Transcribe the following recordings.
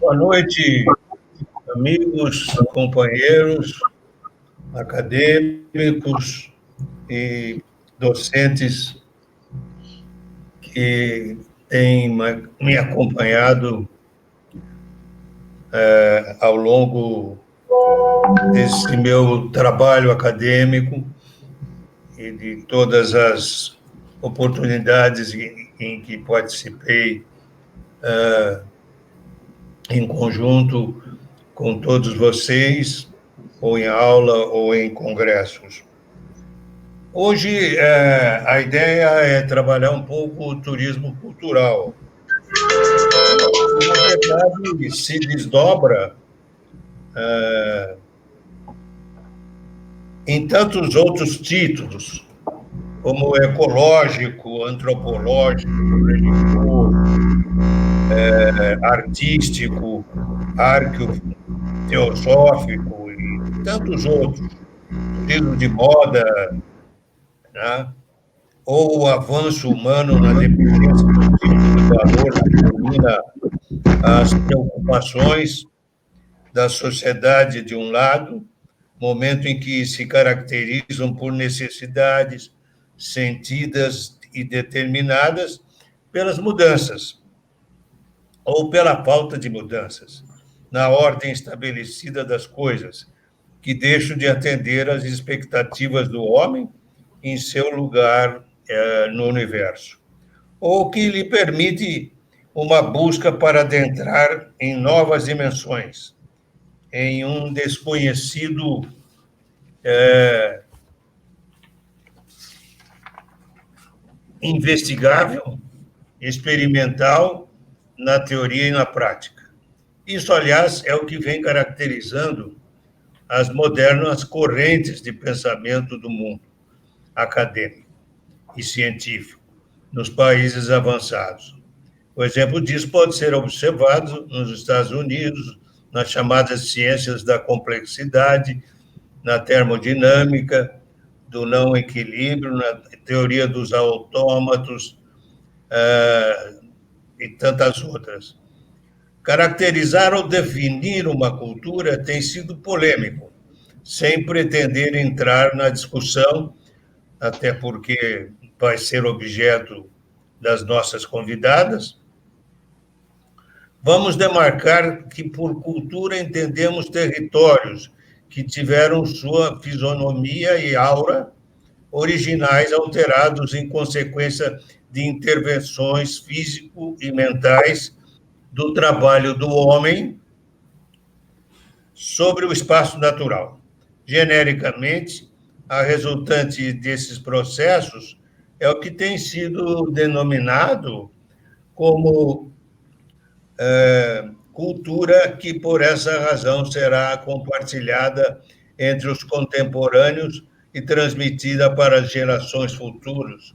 Boa noite, amigos, companheiros, acadêmicos e docentes que têm me acompanhado ao longo desse meu trabalho acadêmico e de todas as oportunidades em que participei em conjunto com todos vocês, ou em aula ou em congressos. Hoje, a ideia é trabalhar um pouco o turismo cultural. Na verdade, se desdobra em tantos outros títulos, como ecológico, antropológico, religioso, artístico, arqueoteosófico e tantos outros. Turismo de moda, né? Ou o avanço humano na dependência do tipo de valor que domina as preocupações da sociedade, de um lado, momento em que se caracterizam por necessidades sentidas e determinadas pelas mudanças, ou pela falta de mudanças, na ordem estabelecida das coisas, que deixam de atender às expectativas do homem em seu lugar no universo, ou que lhe permite uma busca para adentrar em novas dimensões, em um desconhecido investigável, experimental, na teoria e na prática. Isso, aliás, é o que vem caracterizando as modernas correntes de pensamento do mundo acadêmico e científico nos países avançados. O exemplo disso pode ser observado nos Estados Unidos, nas chamadas ciências da complexidade, na termodinâmica, do não equilíbrio, na teoria dos autômatos e tantas outras. Caracterizar ou definir uma cultura tem sido polêmico, sem pretender entrar na discussão, até porque vai ser objeto das nossas convidadas. Vamos demarcar que, por cultura, entendemos territórios que tiveram sua fisionomia e aura originais alterados em consequência de intervenções físico e mentais do trabalho do homem sobre o espaço natural. Genericamente, a resultante desses processos é o que tem sido denominado como cultura, que por essa razão será compartilhada entre os contemporâneos e transmitida para as gerações futuras,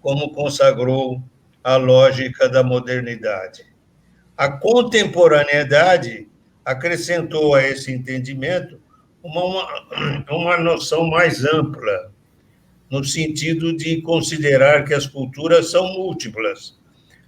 como consagrou a lógica da modernidade. A contemporaneidade acrescentou a esse entendimento uma noção mais ampla, no sentido de considerar que as culturas são múltiplas,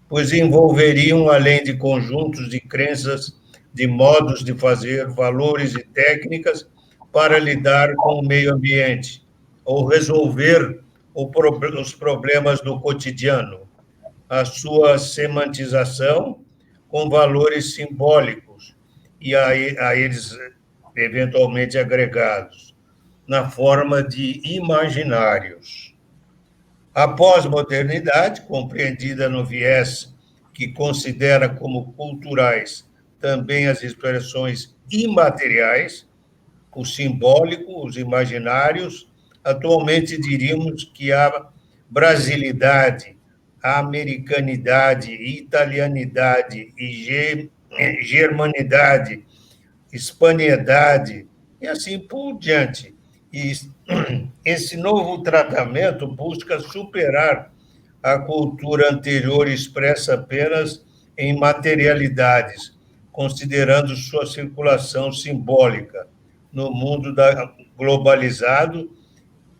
pois envolveriam, além de conjuntos de crenças, de modos de fazer, valores e técnicas para lidar com o meio ambiente, ou resolver os problemas do cotidiano, a sua semantização com valores simbólicos e a eles eventualmente agregados, na forma de imaginários. A pós-modernidade, compreendida no viés que considera como culturais também as expressões imateriais, o simbólico, os imaginários, atualmente diríamos que a brasilidade, a americanidade, italianidade e germanidade, hispaniedade, e assim por diante. E esse novo tratamento busca superar a cultura anterior expressa apenas em materialidades, considerando sua circulação simbólica no mundo globalizado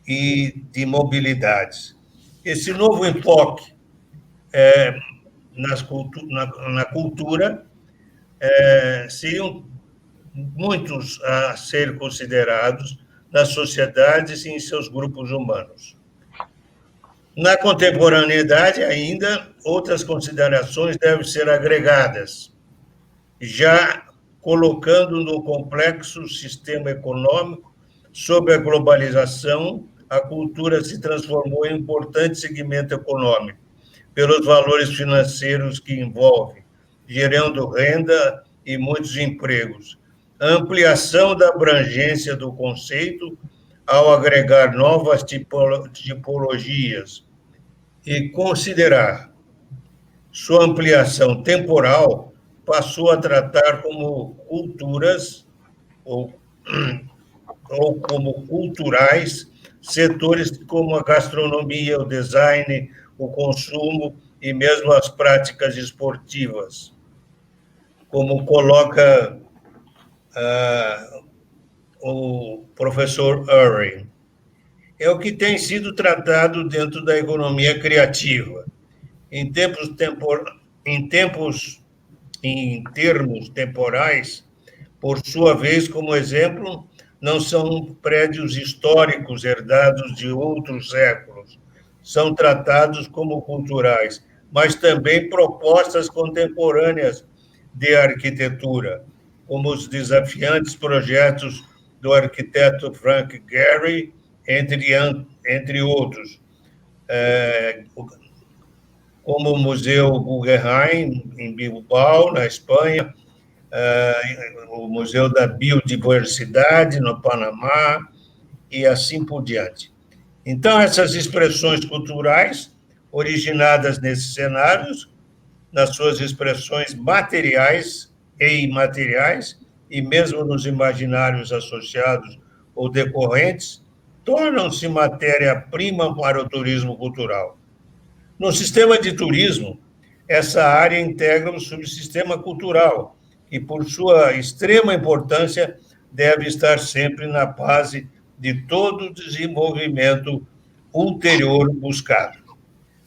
e de mobilidades. Esse novo enfoque na cultura seriam muitos a ser considerados nas sociedades e em seus grupos humanos. Na contemporaneidade, ainda, outras considerações devem ser agregadas, já colocando no complexo sistema econômico, sob a globalização, a cultura se transformou em importante segmento econômico, pelos valores financeiros que envolve, gerando renda e muitos empregos. A ampliação da abrangência do conceito, ao agregar novas tipologias e considerar sua ampliação temporal, passou a tratar como culturas ou como culturais setores como a gastronomia, o design, o consumo e mesmo as práticas esportivas, como coloca o professor Irving. É o que tem sido tratado dentro da economia criativa. Em termos temporais, por sua vez, como exemplo, não são prédios históricos herdados de outros séculos, são tratados como culturais, mas também propostas contemporâneas de arquitetura, como os desafiantes projetos do arquiteto Frank Gehry, entre outros, como o Museu Guggenheim, em Bilbao, na Espanha, o Museu da Biodiversidade, no Panamá, e assim por diante. Então, essas expressões culturais, originadas nesses cenários, nas suas expressões materiais e imateriais, e mesmo nos imaginários associados ou decorrentes, tornam-se matéria-prima para o turismo cultural. No sistema de turismo, essa área integra um subsistema cultural, que, por sua extrema importância, deve estar sempre na base de todo o desenvolvimento ulterior buscado.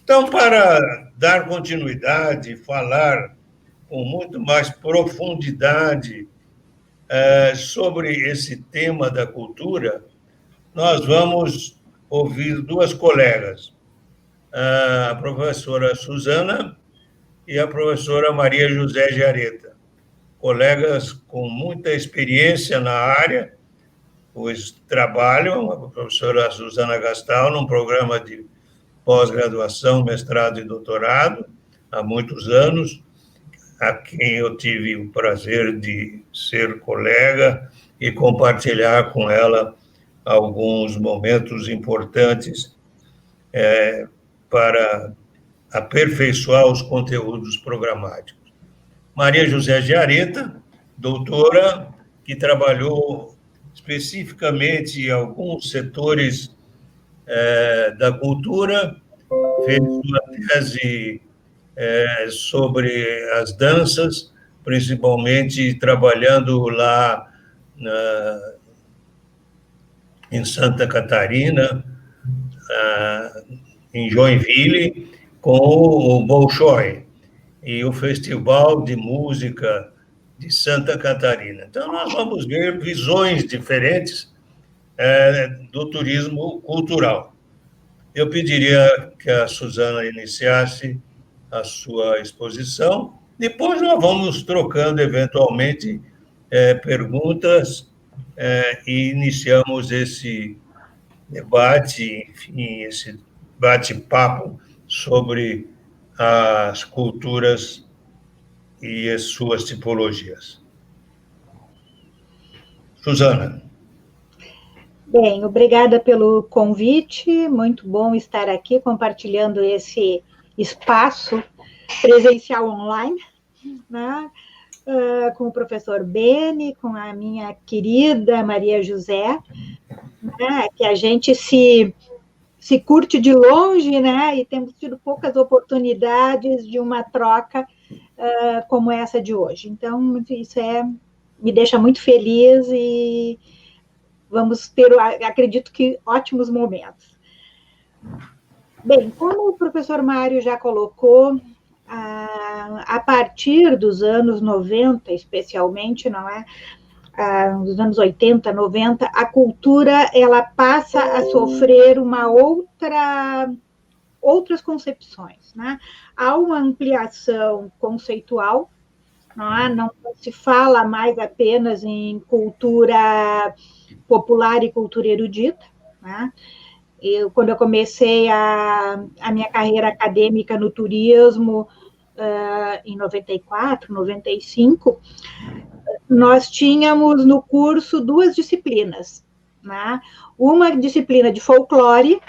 Então, para dar continuidade, falar com muito mais profundidade sobre esse tema da cultura, nós vamos ouvir duas colegas, a professora Suzana e a professora Maria José Giareta, colegas com muita experiência na área, pois trabalham, a professora Suzana Gastal, num programa de pós-graduação, mestrado e doutorado, há muitos anos, a quem eu tive o prazer de ser colega e compartilhar com ela alguns momentos importantes para aperfeiçoar os conteúdos programáticos. Maria José Giareta, doutora, que trabalhou especificamente em alguns setores da cultura, fez uma tese sobre as danças, principalmente trabalhando lá em Santa Catarina, em Joinville, com o Bolshoi e o Festival de Música de Santa Catarina. Então, nós vamos ver visões diferentes do turismo cultural. Eu pediria que a Suzana iniciasse a sua exposição, depois nós vamos trocando, eventualmente, perguntas e iniciamos esse debate, enfim, esse bate-papo sobre as culturas e as suas tipologias. Suzana. Bem, obrigada pelo convite, muito bom estar aqui compartilhando esse espaço presencial online, né? Com o professor Beni, com a minha querida Maria José, né? Que a gente se curte de longe, né? E temos tido poucas oportunidades de uma troca como essa de hoje. Então, isso me deixa muito feliz e vamos ter, acredito que, ótimos momentos. Bem, como o professor Mário já colocou, a partir dos anos 90, especialmente, não é? Nos anos 80, 90, a cultura ela passa a sofrer outras concepções, né? Há uma ampliação conceitual, não se fala mais apenas em cultura popular e cultura erudita, né? Quando eu comecei a minha carreira acadêmica no turismo, em 94, 95, nós tínhamos no curso 2 disciplinas, né? Uma disciplina de folclore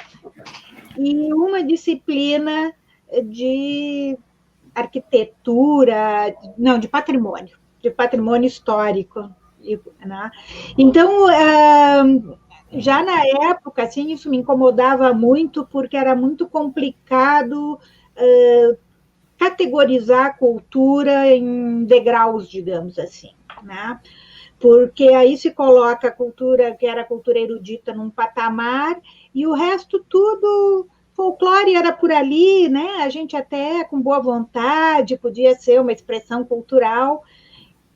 e uma disciplina de arquitetura, não, de patrimônio histórico, né? Então, já na época, assim, isso me incomodava muito, porque era muito complicado categorizar a cultura em degraus, digamos assim, né? Porque aí se coloca a cultura, que era a cultura erudita, num patamar, e o resto tudo, folclore era por ali, né? A gente até, com boa vontade, podia ser uma expressão cultural,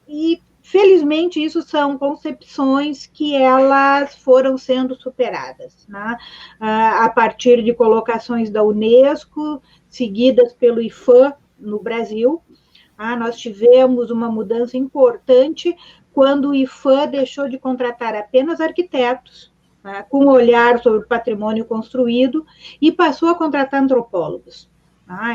e felizmente isso são concepções que elas foram sendo superadas, né? A partir de colocações da Unesco, seguidas pelo IFAM no Brasil. Nós tivemos uma mudança importante quando o IFAM deixou de contratar apenas arquitetos, com olhar sobre o patrimônio construído, e passou a contratar antropólogos.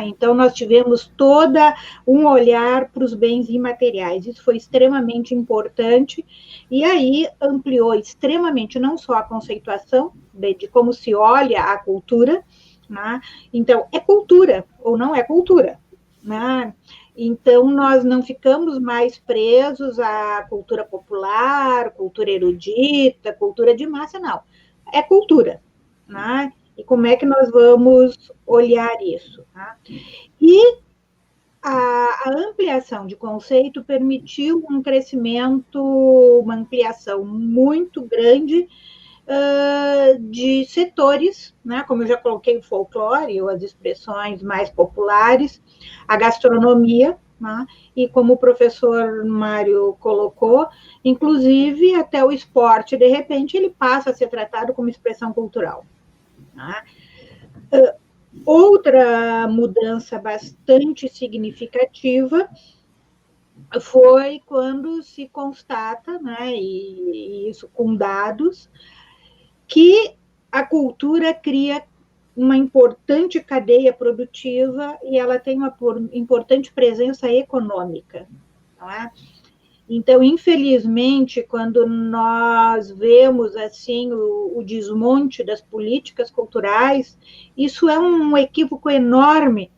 Então, nós tivemos toda um olhar para os bens imateriais. Isso foi extremamente importante, e aí ampliou extremamente não só a conceituação de como se olha a cultura, então, é cultura ou não é cultura, Então, nós não ficamos mais presos à cultura popular, cultura erudita, cultura de massa, não. É cultura, E como é que nós vamos olhar isso? E a ampliação de conceito permitiu um crescimento, uma ampliação muito grande de setores, como eu já coloquei o folclore, ou as expressões mais populares, a gastronomia, e como o professor Mário colocou, inclusive até o esporte, de repente, ele passa a ser tratado como expressão cultural. Outra mudança bastante significativa foi quando se constata, e isso com dados, que a cultura cria uma importante cadeia produtiva e ela tem uma importante presença econômica. Então, infelizmente, quando nós vemos assim o desmonte das políticas culturais, isso é um equívoco enorme,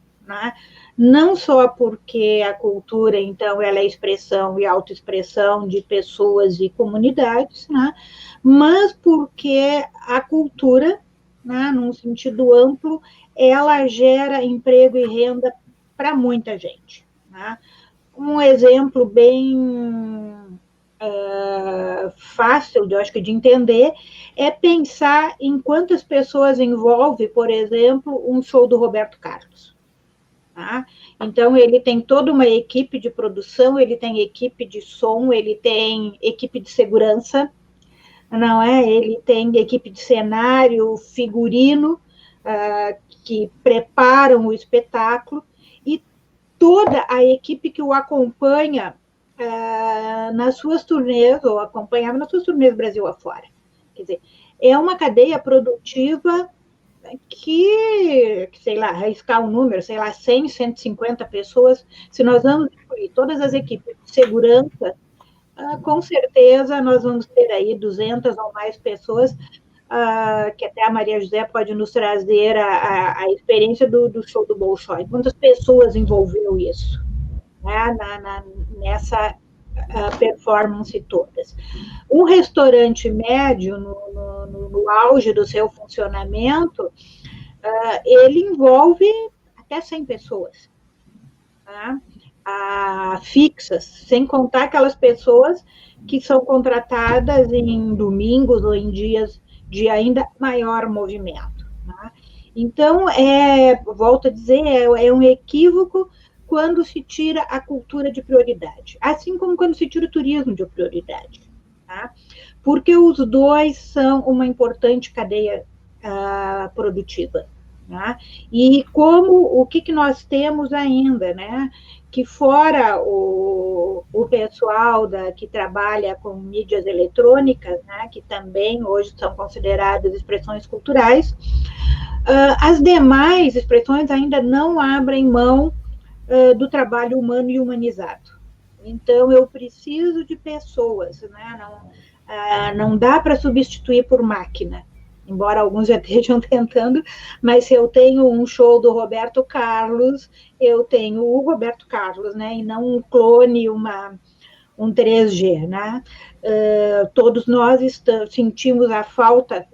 Não só porque a cultura, então, ela é expressão e autoexpressão de pessoas e comunidades, mas porque a cultura, num sentido amplo, ela gera emprego e renda para muita gente. Um exemplo bem fácil, eu acho que de entender, é pensar em quantas pessoas envolve, por exemplo, um show do Roberto Carlos. Então, ele tem toda uma equipe de produção, ele tem equipe de som, ele tem equipe de segurança, não é? Ele tem equipe de cenário, figurino, que preparam o espetáculo, e toda a equipe que o acompanha nas suas turnês, ou acompanhava nas suas turnês Brasil afora. Quer dizer, é uma cadeia produtiva que, sei lá, arriscar um número, sei lá, 100, 150 pessoas, se nós vamos incluir todas as equipes de segurança, com certeza nós vamos ter aí 200 ou mais pessoas, que até a Maria José pode nos trazer a experiência do show do Bolshoi. Quantas pessoas envolveu isso, nessa performance todas? Um restaurante médio, no auge do seu funcionamento, ele envolve até 100 pessoas, fixas, sem contar aquelas pessoas que são contratadas em domingos ou em dias de ainda maior movimento. Então, volto a dizer, é um equívoco quando se tira a cultura de prioridade, assim como quando se tira o turismo de prioridade, tá? Porque os dois são uma importante cadeia produtiva. Né? E como o que nós temos ainda, né? Que fora o pessoal que trabalha com mídias eletrônicas, né? Que também hoje são consideradas expressões culturais, as demais expressões ainda não abrem mão do trabalho humano e humanizado. Então, eu preciso de pessoas, né? Não dá para substituir por máquina, embora alguns já estejam tentando, mas se eu tenho um show do Roberto Carlos, eu tenho o Roberto Carlos, né? E não um clone, um 3G, né? Todos nós sentimos a falta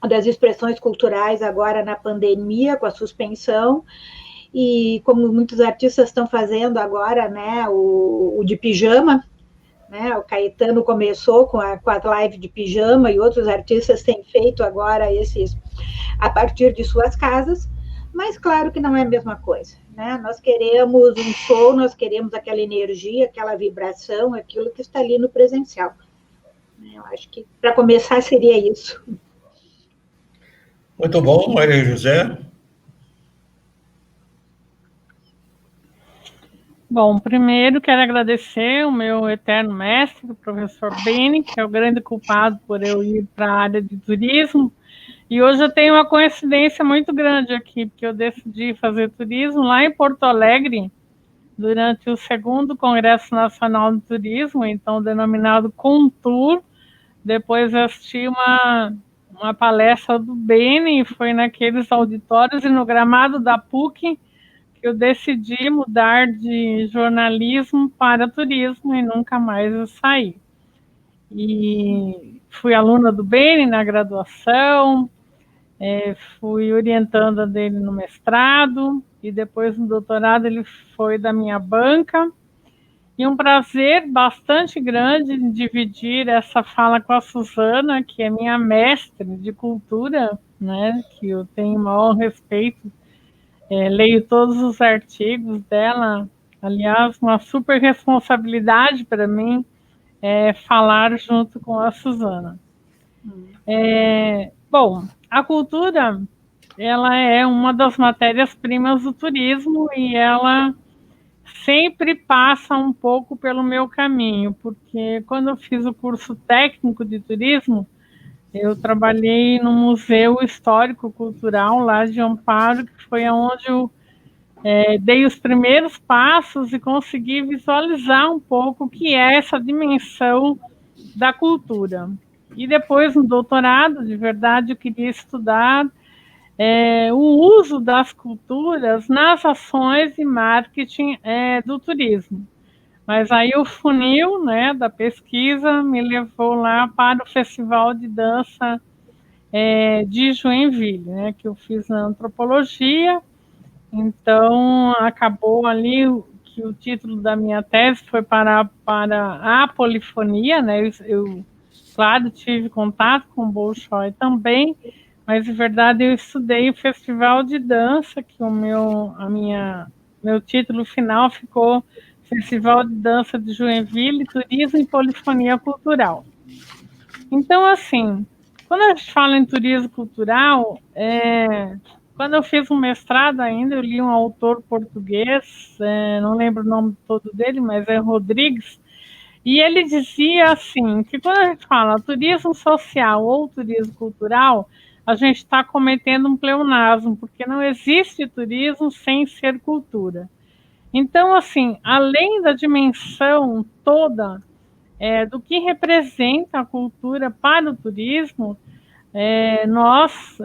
das expressões culturais agora na pandemia, com a suspensão, e como muitos artistas estão fazendo agora, né, o de pijama, né, o Caetano começou com a live de pijama e outros artistas têm feito agora esses a partir de suas casas, mas claro que não é a mesma coisa, né? Nós queremos um show, nós queremos aquela energia, aquela vibração, aquilo que está ali no presencial. Eu acho que para começar seria isso. Muito bom, Maria José. Bom, primeiro quero agradecer o meu eterno mestre, o professor Beni, que é o grande culpado por eu ir para a área de turismo. E hoje eu tenho uma coincidência muito grande aqui, porque eu decidi fazer turismo lá em Porto Alegre, durante o 2º Congresso Nacional de Turismo, então denominado Contur. Depois assisti uma palestra do Beni, foi naqueles auditórios e no gramado da PUC, que eu decidi mudar de jornalismo para turismo e nunca mais eu saí. E fui aluna do Beni na graduação, fui orientanda dele no mestrado e depois no doutorado ele foi da minha banca. E um prazer bastante grande em dividir essa fala com a Suzana, que é minha mestre de cultura, né, que eu tenho o maior respeito. Leio todos os artigos dela, aliás, uma super responsabilidade para mim falar junto com a Suzana. Bom, a cultura, ela é uma das matérias-primas do turismo e ela sempre passa um pouco pelo meu caminho, porque quando eu fiz o curso técnico de turismo, eu trabalhei no Museu Histórico Cultural lá de Amparo, que foi onde eu dei os primeiros passos e consegui visualizar um pouco o que é essa dimensão da cultura. E depois, no doutorado, de verdade, eu queria estudar o uso das culturas nas ações e marketing do turismo. Mas aí o funil, né, da pesquisa me levou lá para o Festival de Dança de Joinville, né, que eu fiz na antropologia. Então, acabou ali que o título da minha tese foi para a polifonia, né? Eu, claro, tive contato com o Bolshoi também, mas, de verdade, eu estudei o Festival de Dança, que meu título final ficou Festival de Dança de Joinville, Turismo e Polifonia Cultural. Então, assim, quando a gente fala em turismo cultural, quando eu fiz um mestrado ainda, eu li um autor português, não lembro o nome todo dele, mas é Rodrigues, e ele dizia assim, que quando a gente fala turismo social ou turismo cultural, a gente está cometendo um pleonasmo, porque não existe turismo sem ser cultura. Então, assim, além da dimensão toda do que representa a cultura para o turismo, nós,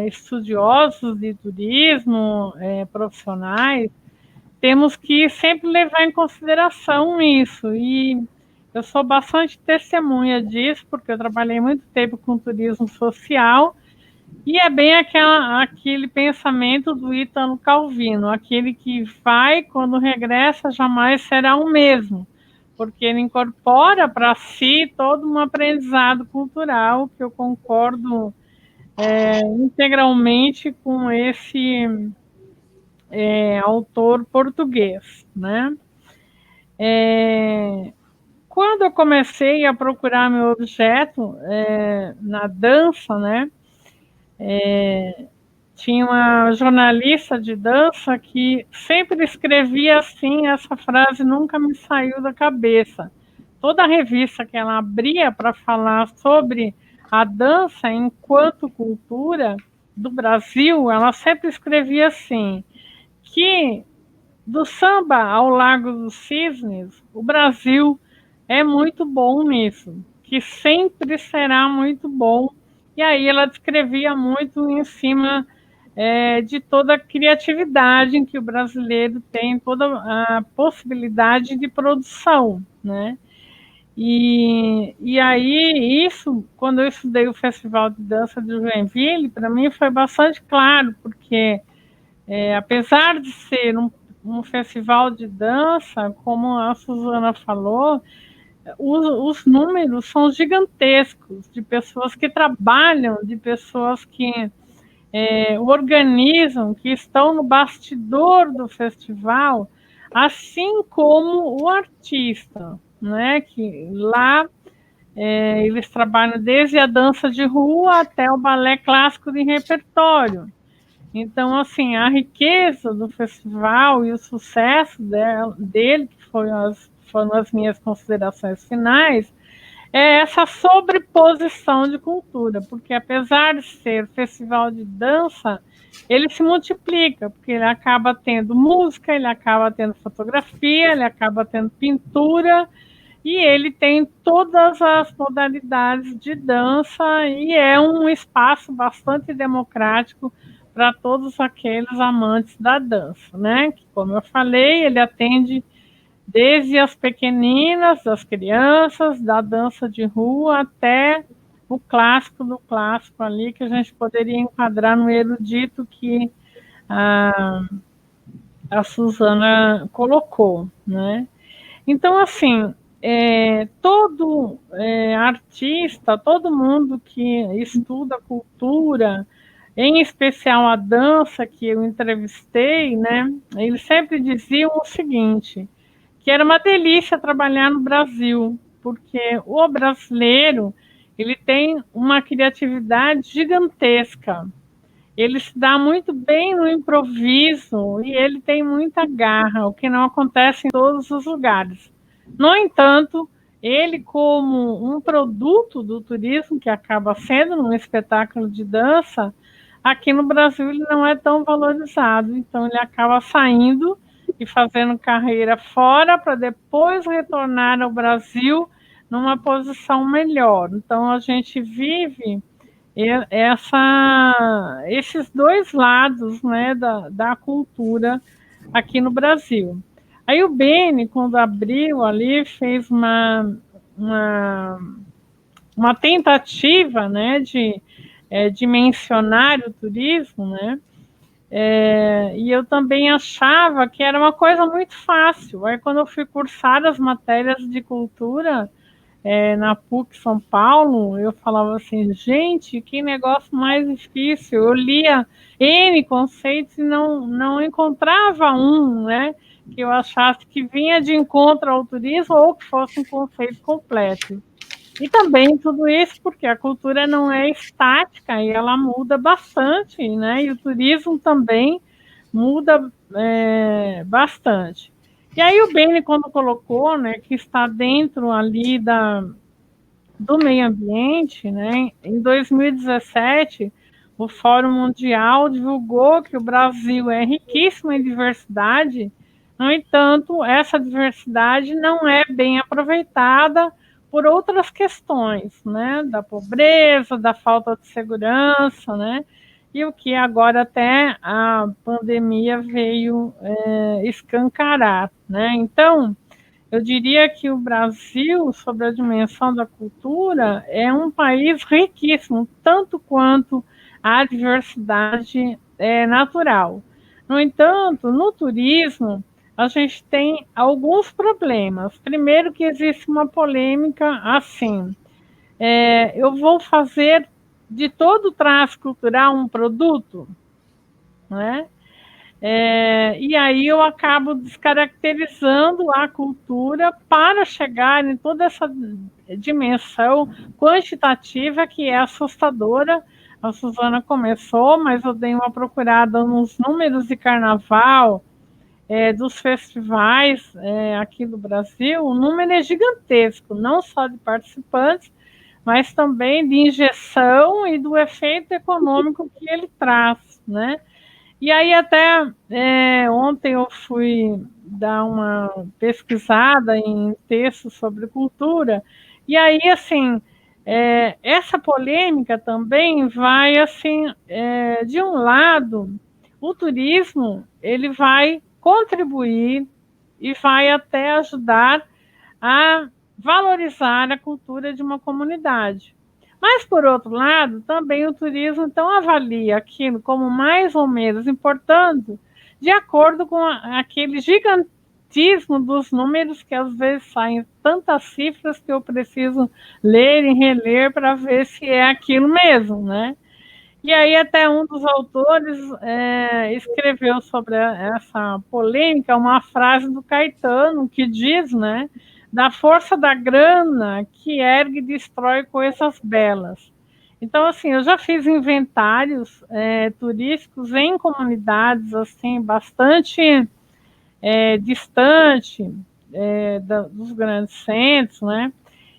estudiosos de turismo, profissionais, temos que sempre levar em consideração isso. E eu sou bastante testemunha disso, porque eu trabalhei muito tempo com turismo social, e é bem aquele pensamento do Ítalo Calvino, aquele que vai, quando regressa, jamais será o mesmo, porque ele incorpora para si todo um aprendizado cultural, que eu concordo integralmente com autor português, né? Quando eu comecei a procurar meu objeto na dança, né? Tinha uma jornalista de dança que sempre escrevia assim, essa frase nunca me saiu da cabeça. Toda revista que ela abria para falar sobre a dança enquanto cultura do Brasil, ela sempre escrevia assim, que do samba ao Lago dos Cisnes, o Brasil é muito bom nisso, que sempre será muito bom. E aí ela descrevia muito em cima de toda a criatividade que o brasileiro tem, toda a possibilidade de produção, né? E aí, isso, quando eu estudei o Festival de Dança de Joinville, para mim foi bastante claro, porque apesar de ser um festival de dança, como a Suzana falou, os números são gigantescos de pessoas que trabalham, de pessoas que organizam, que estão no bastidor do festival, assim como o artista, né? Que lá eles trabalham desde a dança de rua até o balé clássico de repertório. Então, assim, a riqueza do festival e o sucesso dele, que foram as minhas considerações finais, é essa sobreposição de cultura, porque apesar de ser festival de dança, ele se multiplica, porque ele acaba tendo música, ele acaba tendo fotografia, ele acaba tendo pintura, e ele tem todas as modalidades de dança, e é um espaço bastante democrático para todos aqueles amantes da dança, né? Que, como eu falei, ele atende desde as pequeninas, das crianças, da dança de rua, até o clássico do clássico ali, que a gente poderia enquadrar no erudito que a Suzana colocou, né? Então, assim, todo artista, todo mundo que estuda cultura, em especial a dança que eu entrevistei, né? Eles sempre diziam o seguinte, que era uma delícia trabalhar no Brasil, porque o brasileiro ele tem uma criatividade gigantesca. Ele se dá muito bem no improviso e ele tem muita garra, o que não acontece em todos os lugares. No entanto, ele, como um produto do turismo, que acaba sendo um espetáculo de dança, aqui no Brasil ele não é tão valorizado, então ele acaba saindo e fazendo carreira fora para depois retornar ao Brasil numa posição melhor. Então a gente vive esses dois lados, né, da cultura aqui no Brasil. Aí o Beni, quando abriu ali, fez uma tentativa, né, de mencionar o turismo, né, e eu também achava que era uma coisa muito fácil. Aí, quando eu fui cursar as matérias de cultura na PUC São Paulo, eu falava assim, gente, que negócio mais difícil. Eu lia N conceitos e não encontrava um, né, que eu achasse que vinha de encontro ao turismo ou que fosse um conceito completo. E também tudo isso porque a cultura não é estática e ela muda bastante, né? E o turismo também muda bastante. E aí o Beni, quando colocou, né, que está dentro ali do meio ambiente, né, em 2017, o Fórum Mundial divulgou que o Brasil é riquíssimo em diversidade, no entanto, essa diversidade não é bem aproveitada por outras questões, né, da pobreza, da falta de segurança, né, e o que agora até a pandemia veio escancarar, né. Então, eu diria que o Brasil, sobre a dimensão da cultura, é um país riquíssimo, tanto quanto a diversidade natural. No entanto, no turismo, a gente tem alguns problemas. Primeiro que existe uma polêmica assim, eu vou fazer de todo o traço cultural um produto, né? E aí eu acabo descaracterizando a cultura para chegar em toda essa dimensão quantitativa que é assustadora. A Suzana começou, mas eu dei uma procurada nos números de carnaval, dos festivais aqui do Brasil. O número é gigantesco, não só de participantes, mas também de injeção e do efeito econômico que ele traz, né? E aí até ontem eu fui dar uma pesquisada em textos sobre cultura, e aí, assim, essa polêmica também vai, assim, de um lado, o turismo, ele vai contribuir e vai até ajudar a valorizar a cultura de uma comunidade. Mas, por outro lado, também o turismo então avalia aquilo como mais ou menos importante, de acordo com aquele gigantismo dos números, que às vezes saem tantas cifras que eu preciso ler e reler para ver se é aquilo mesmo, né? E aí até um dos autores escreveu sobre essa polêmica uma frase do Caetano que diz, né, da força da grana que ergue e destrói coisas belas. Então, assim, eu já fiz inventários turísticos em comunidades assim bastante distante dos grandes centros, né?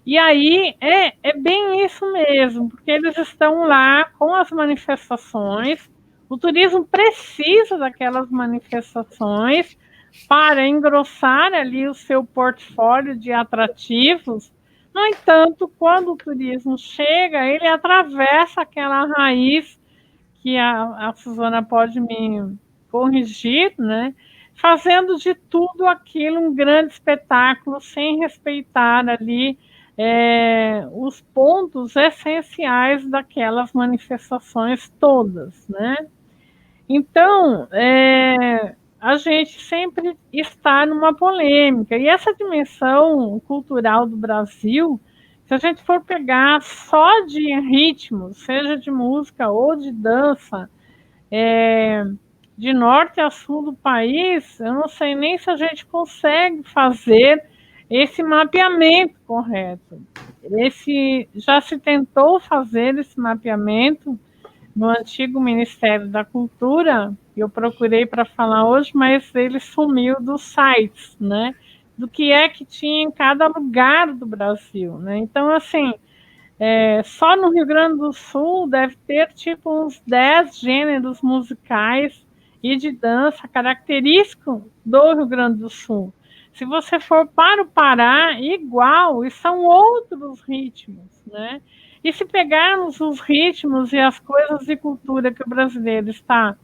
E aí é bem isso mesmo, porque eles estão lá com as manifestações, o turismo precisa daquelas manifestações para engrossar ali o seu portfólio de atrativos. No entanto, quando o turismo chega, ele atravessa aquela raiz que a Suzana pode me corrigir, né? Fazendo de tudo aquilo um grande espetáculo, sem respeitar ali os pontos essenciais daquelas manifestações todas, né? Então, a gente sempre está numa polêmica, e essa dimensão cultural do Brasil, se a gente for pegar só de ritmos, seja de música ou de dança, de norte a sul do país, eu não sei nem se a gente consegue fazer esse mapeamento correto. Já se tentou fazer esse mapeamento no antigo Ministério da Cultura, eu procurei para falar hoje, mas ele sumiu dos sites, né? Do que é que tinha em cada lugar do Brasil, né? Então, assim, só no Rio Grande do Sul deve ter tipo uns 10 gêneros musicais e de dança característicos do Rio Grande do Sul. Se você for para o Pará, igual, e são outros ritmos, né? E se pegarmos os ritmos e as coisas de cultura que o brasileiro está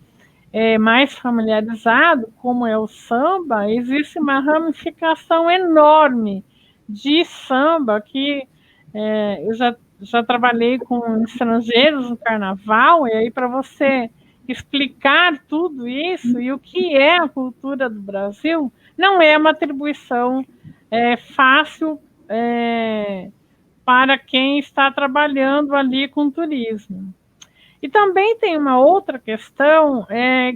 mais familiarizado, como é o samba, existe uma ramificação enorme de samba que eu já trabalhei com estrangeiros no carnaval, e aí para você explicar tudo isso e o que é a cultura do Brasil, não é uma atribuição fácil para quem está trabalhando ali com turismo. E também tem uma outra questão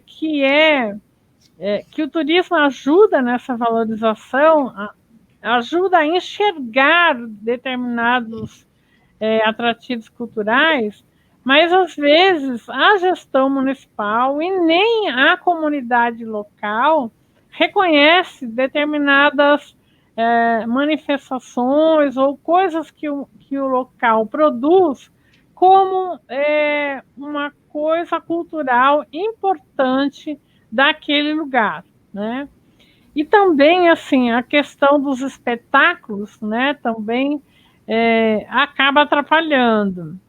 que o turismo ajuda nessa valorização, ajuda a enxergar determinados atrativos culturais, mas às vezes a gestão municipal e nem a comunidade local reconhece determinadas manifestações ou coisas que o local produz como uma coisa cultural importante daquele lugar, né? E também, assim, a questão dos espetáculos, né, também acaba atrapalhando.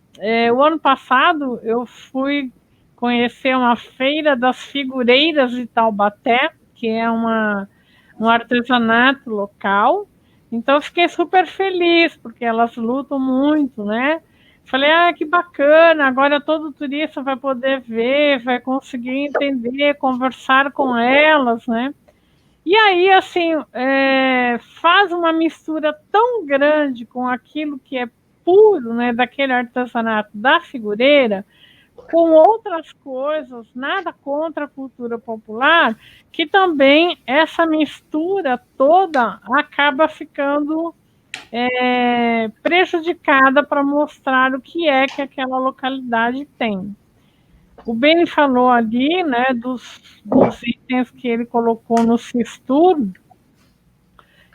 O ano passado, eu fui conhecer uma feira das figureiras de Taubaté, que é um artesanato local. Então, eu fiquei super feliz, porque elas lutam muito, né? Falei, que bacana, agora todo turista vai poder ver, vai conseguir entender, conversar com elas, né? E aí, assim, faz uma mistura tão grande com aquilo que é puro, né, daquele artesanato da figureira, com outras coisas, nada contra a cultura popular, que também essa mistura toda acaba ficando prejudicada para mostrar o que é que aquela localidade tem. O Beni falou ali, né, dos itens que ele colocou no Sistur,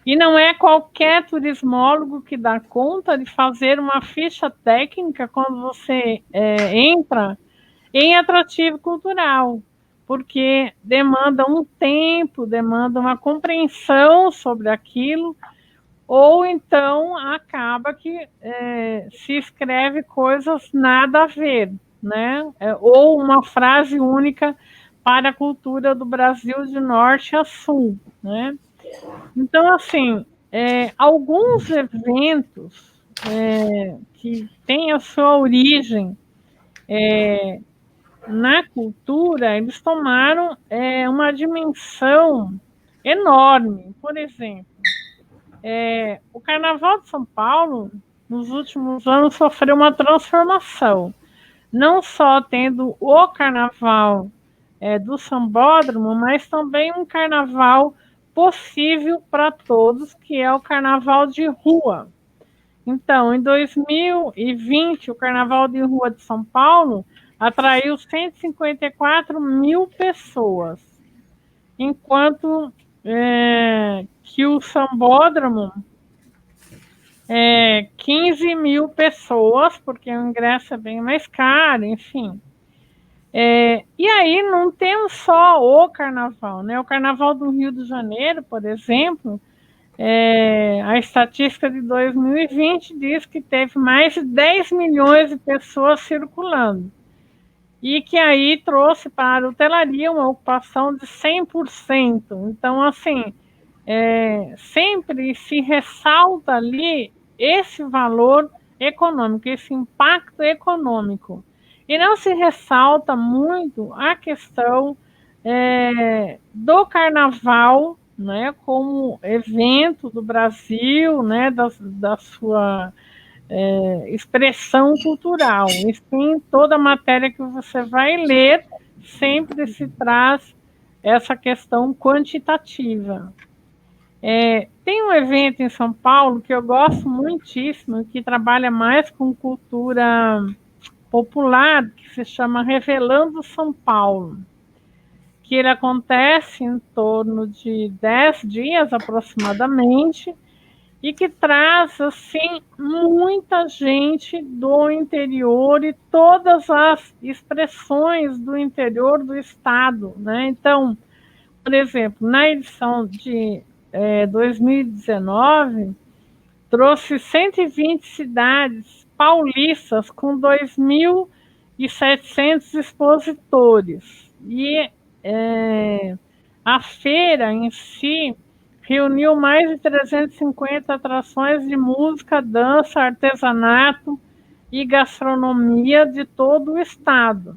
e não é qualquer turismólogo que dá conta de fazer uma ficha técnica quando você entra em atrativo cultural, porque demanda um tempo, demanda uma compreensão sobre aquilo, ou então acaba que se escreve coisas nada a ver, né? Ou uma frase única para a cultura do Brasil de norte a sul, né? Então, assim, alguns eventos que têm a sua origem na cultura, eles tomaram uma dimensão enorme. Por exemplo, o Carnaval de São Paulo, nos últimos anos, sofreu uma transformação. Não só tendo o Carnaval do Sambódromo, mas também um carnaval possível para todos, que é o Carnaval de Rua. Então, em 2020, o Carnaval de Rua de São Paulo atraiu 154 mil pessoas, enquanto que o Sambódromo 15 mil pessoas, porque o ingresso é bem mais caro, enfim. E aí não temos só o carnaval, né? O Carnaval do Rio de Janeiro, por exemplo, a estatística de 2020 diz que teve mais de 10 milhões de pessoas circulando. E que aí trouxe para a hotelaria uma ocupação de 100%. Então, assim, sempre se ressalta ali esse valor econômico, esse impacto econômico. E não se ressalta muito a questão do carnaval, né, como evento do Brasil, né, da sua expressão cultural. E sim, toda matéria que você vai ler sempre se traz essa questão quantitativa. Tem um evento em São Paulo que eu gosto muitíssimo, que trabalha mais com cultura popular, que se chama Revelando São Paulo, que ele acontece em torno de 10 dias aproximadamente, e que traz, assim, muita gente do interior e todas as expressões do interior do estado, né? Então, por exemplo, na edição de 2019, trouxe 120 cidades paulistas com 2.700 expositores. E a feira em si reuniu mais de 350 atrações de música, dança, artesanato e gastronomia de todo o estado.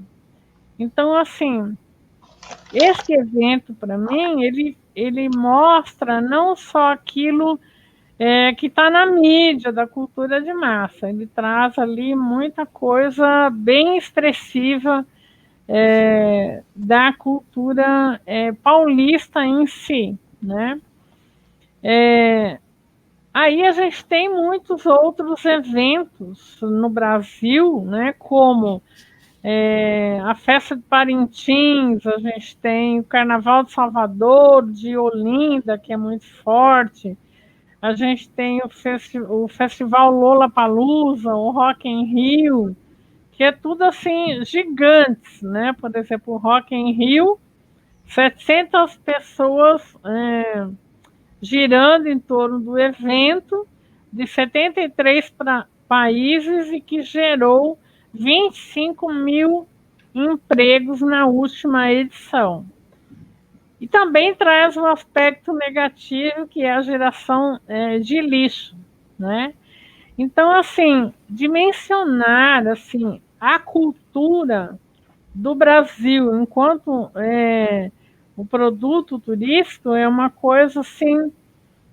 Então, assim, esse evento, para mim, ele mostra não só aquilo que está na mídia da cultura de massa, ele traz ali muita coisa bem expressiva da cultura paulista em si, né? Aí a gente tem muitos outros eventos no Brasil, né, como a Festa de Parintins, a gente tem o Carnaval de Salvador, de Olinda, que é muito forte, a gente tem o Festival Lollapalooza, o Rock in Rio, que é tudo assim, gigantes, né? Por exemplo, o Rock in Rio, 700 pessoas girando em torno do evento, de 73 países, e que gerou 25 mil empregos na última edição. E também traz um aspecto negativo, que é a geração de lixo, né? Então, assim, dimensionar assim, a cultura do Brasil enquanto o produto turístico é uma coisa, assim,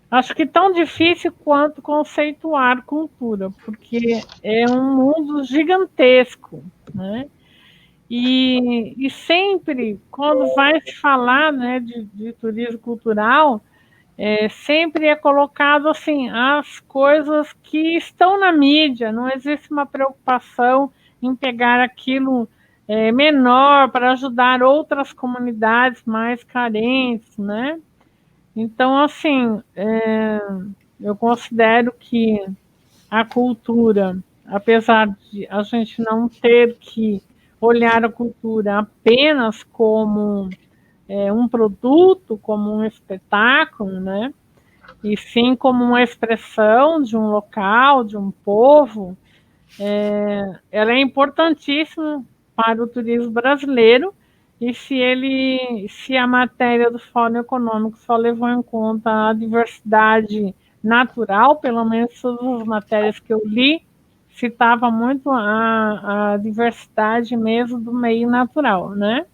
acho que tão difícil quanto conceituar cultura, porque é um mundo gigantesco, né? E sempre, quando vai se falar, né, de turismo cultural, sempre é colocado assim as coisas que estão na mídia, não existe uma preocupação em pegar aquilo menor para ajudar outras comunidades mais carentes, né? Então, assim, eu considero que a cultura, apesar de a gente não ter que olhar a cultura apenas como um produto, como um espetáculo, né? E sim como uma expressão de um local, de um povo, ela é importantíssima para o turismo brasileiro. E se a matéria do Fórum Econômico só levou em conta a diversidade natural, pelo menos todas as matérias que eu li, citava muito a diversidade mesmo do meio natural, né?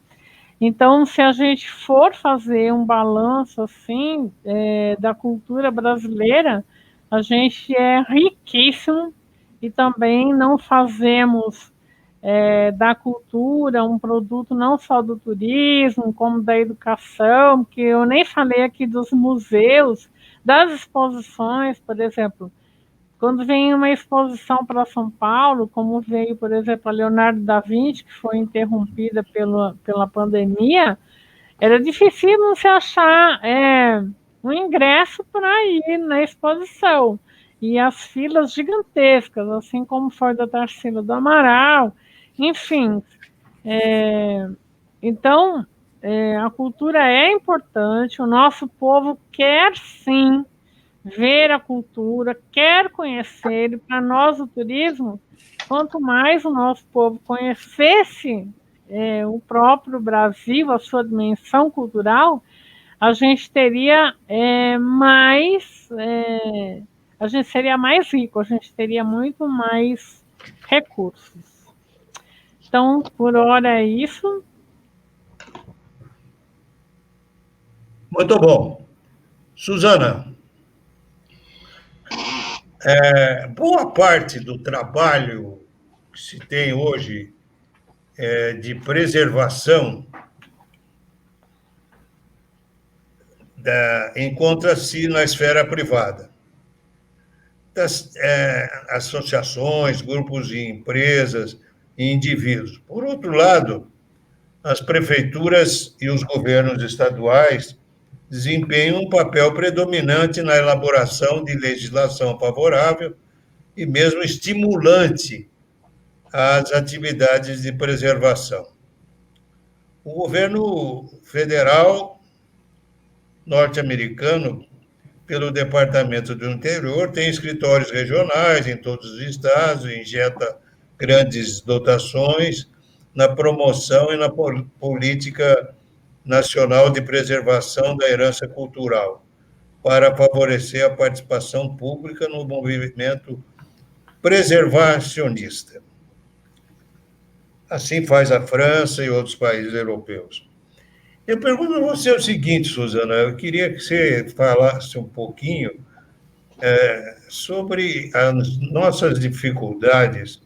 Então, se a gente for fazer um balanço assim da cultura brasileira, a gente é riquíssimo e também não fazemos da cultura um produto não só do turismo, como da educação, que eu nem falei aqui dos museus, das exposições, por exemplo. Quando vem uma exposição para São Paulo, como veio, por exemplo, a Leonardo da Vinci, que foi interrompida pela pandemia, era difícil você achar um ingresso para ir na exposição. E as filas gigantescas, assim como foi da Tarsila do Amaral, enfim. Então, a cultura é importante, o nosso povo quer sim ver a cultura, quer conhecer, e para nós o turismo, quanto mais o nosso povo conhecesse o próprio Brasil, a sua dimensão cultural, a gente teria a gente seria mais rico, a gente teria muito mais recursos. Então, por hora é isso. Muito bom. Suzana, boa parte do trabalho que se tem hoje de preservação encontra-se na esfera privada. Das associações, grupos de empresas e indivíduos. Por outro lado, as prefeituras e os governos estaduais desempenham um papel predominante na elaboração de legislação favorável e mesmo estimulante às atividades de preservação. O governo federal norte-americano, pelo Departamento do Interior, tem escritórios regionais em todos os estados, injeta grandes dotações na promoção e na política nacional de preservação da herança cultural, para favorecer a participação pública no movimento preservacionista. Assim faz a França e outros países europeus. Eu pergunto a você o seguinte, Suzana, eu queria que você falasse um pouquinho sobre as nossas dificuldades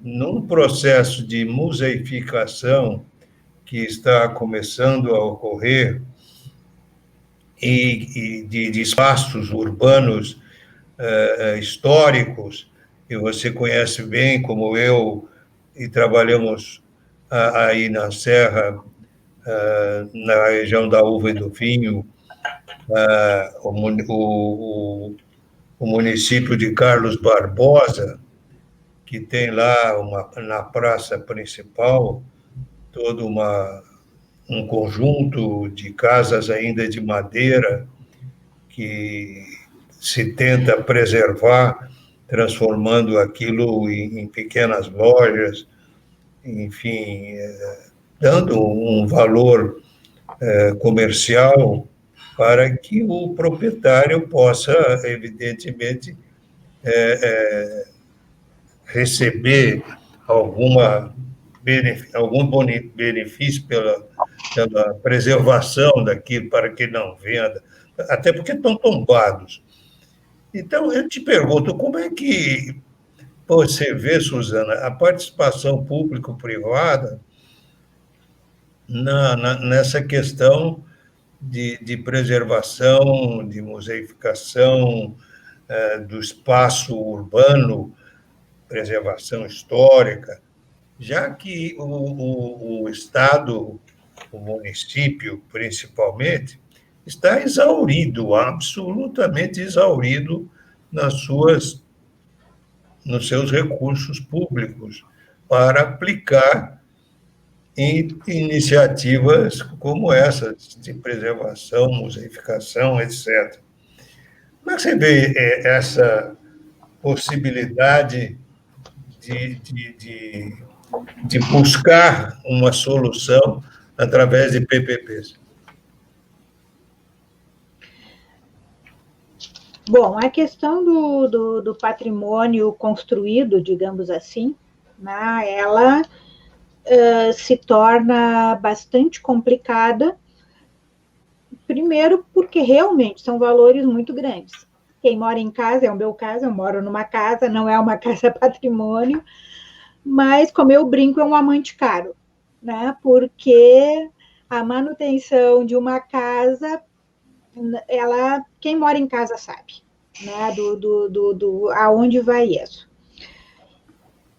num processo de museificação que está começando a ocorrer e de espaços urbanos históricos, que você conhece bem, como eu, e trabalhamos aí na Serra, na região da uva e do vinho, o município de Carlos Barbosa, que tem lá na praça principal todo um conjunto de casas ainda de madeira que se tenta preservar, transformando aquilo em pequenas lojas, enfim, dando um valor comercial para que o proprietário possa, evidentemente, receber algum benefício pela preservação daquilo, para que não venda, até porque estão tombados. Então, eu te pergunto, como é que você vê, Suzana, a participação público-privada nessa questão de preservação, de museificação do espaço urbano, preservação histórica, já que o Estado, o município, principalmente, está exaurido, absolutamente exaurido nos seus recursos públicos para aplicar em iniciativas como essas, de preservação, museificação, etc. Como é que você vê essa possibilidade de buscar uma solução através de PPPs? Bom, a questão do patrimônio construído, digamos assim, né, ela se torna bastante complicada, primeiro porque realmente são valores muito grandes. Quem mora em casa, é o meu caso, eu moro numa casa, não é uma casa patrimônio, mas, como eu brinco, é um amante caro, né? Porque a manutenção de uma casa, quem mora em casa sabe, né? Aonde vai isso.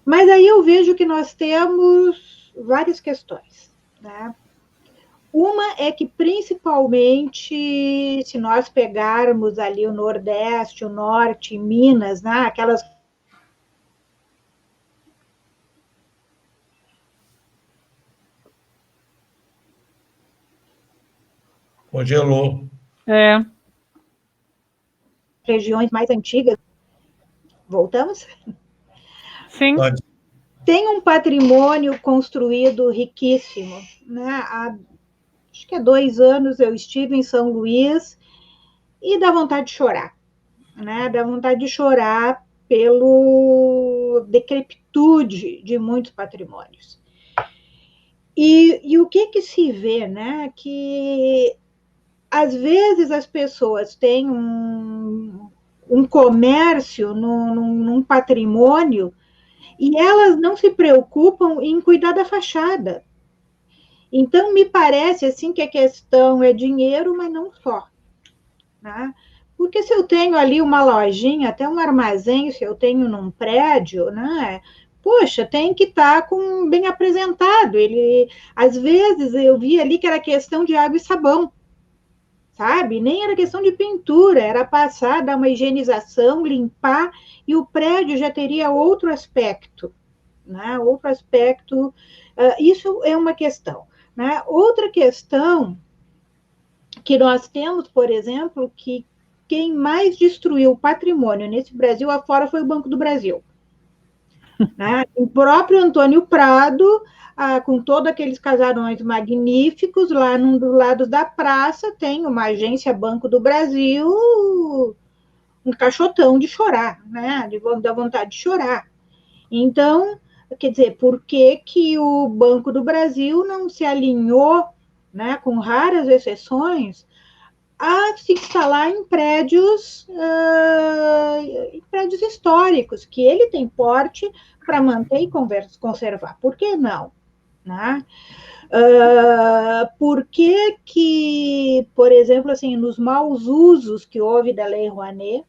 Mas aí eu vejo que nós temos várias questões, né? Uma é que, principalmente, se nós pegarmos ali o Nordeste, o Norte, Minas, né? Aquelas Congelou. regiões mais antigas, voltamos? Sim. Pode. Tem um patrimônio construído riquíssimo, né? Acho que há 2 anos eu estive em São Luís e dá vontade de chorar, né? Dá vontade de chorar pelo decrepitude de muitos patrimônios. E o que se vê, né? Que às vezes as pessoas têm um comércio num patrimônio e elas não se preocupam em cuidar da fachada. Então, me parece assim que a questão é dinheiro, mas não só, né? Porque se eu tenho ali uma lojinha, até um armazém, se eu tenho num prédio, né? Poxa, tem que estar bem apresentado. Às vezes eu vi ali que era questão de água e sabão, sabe? Nem era questão de pintura, era passar, dar uma higienização, limpar, e o prédio já teria outro aspecto, né? Outro aspecto. Isso é uma questão, né? Outra questão que nós temos, por exemplo, que quem mais destruiu o patrimônio nesse Brasil afora foi o Banco do Brasil. Né? O próprio Antônio Prado, com todos aqueles casarões magníficos, lá num dos lados da praça, tem uma agência Banco do Brasil, um caixotão de chorar, né? Da vontade de chorar. Então, quer dizer, por que o Banco do Brasil não se alinhou, né, com raras exceções, a se instalar em prédios históricos, que ele tem porte para manter e conservar. Por que não? Né? Por que, por exemplo, assim, nos maus usos que houve da Lei Rouanet,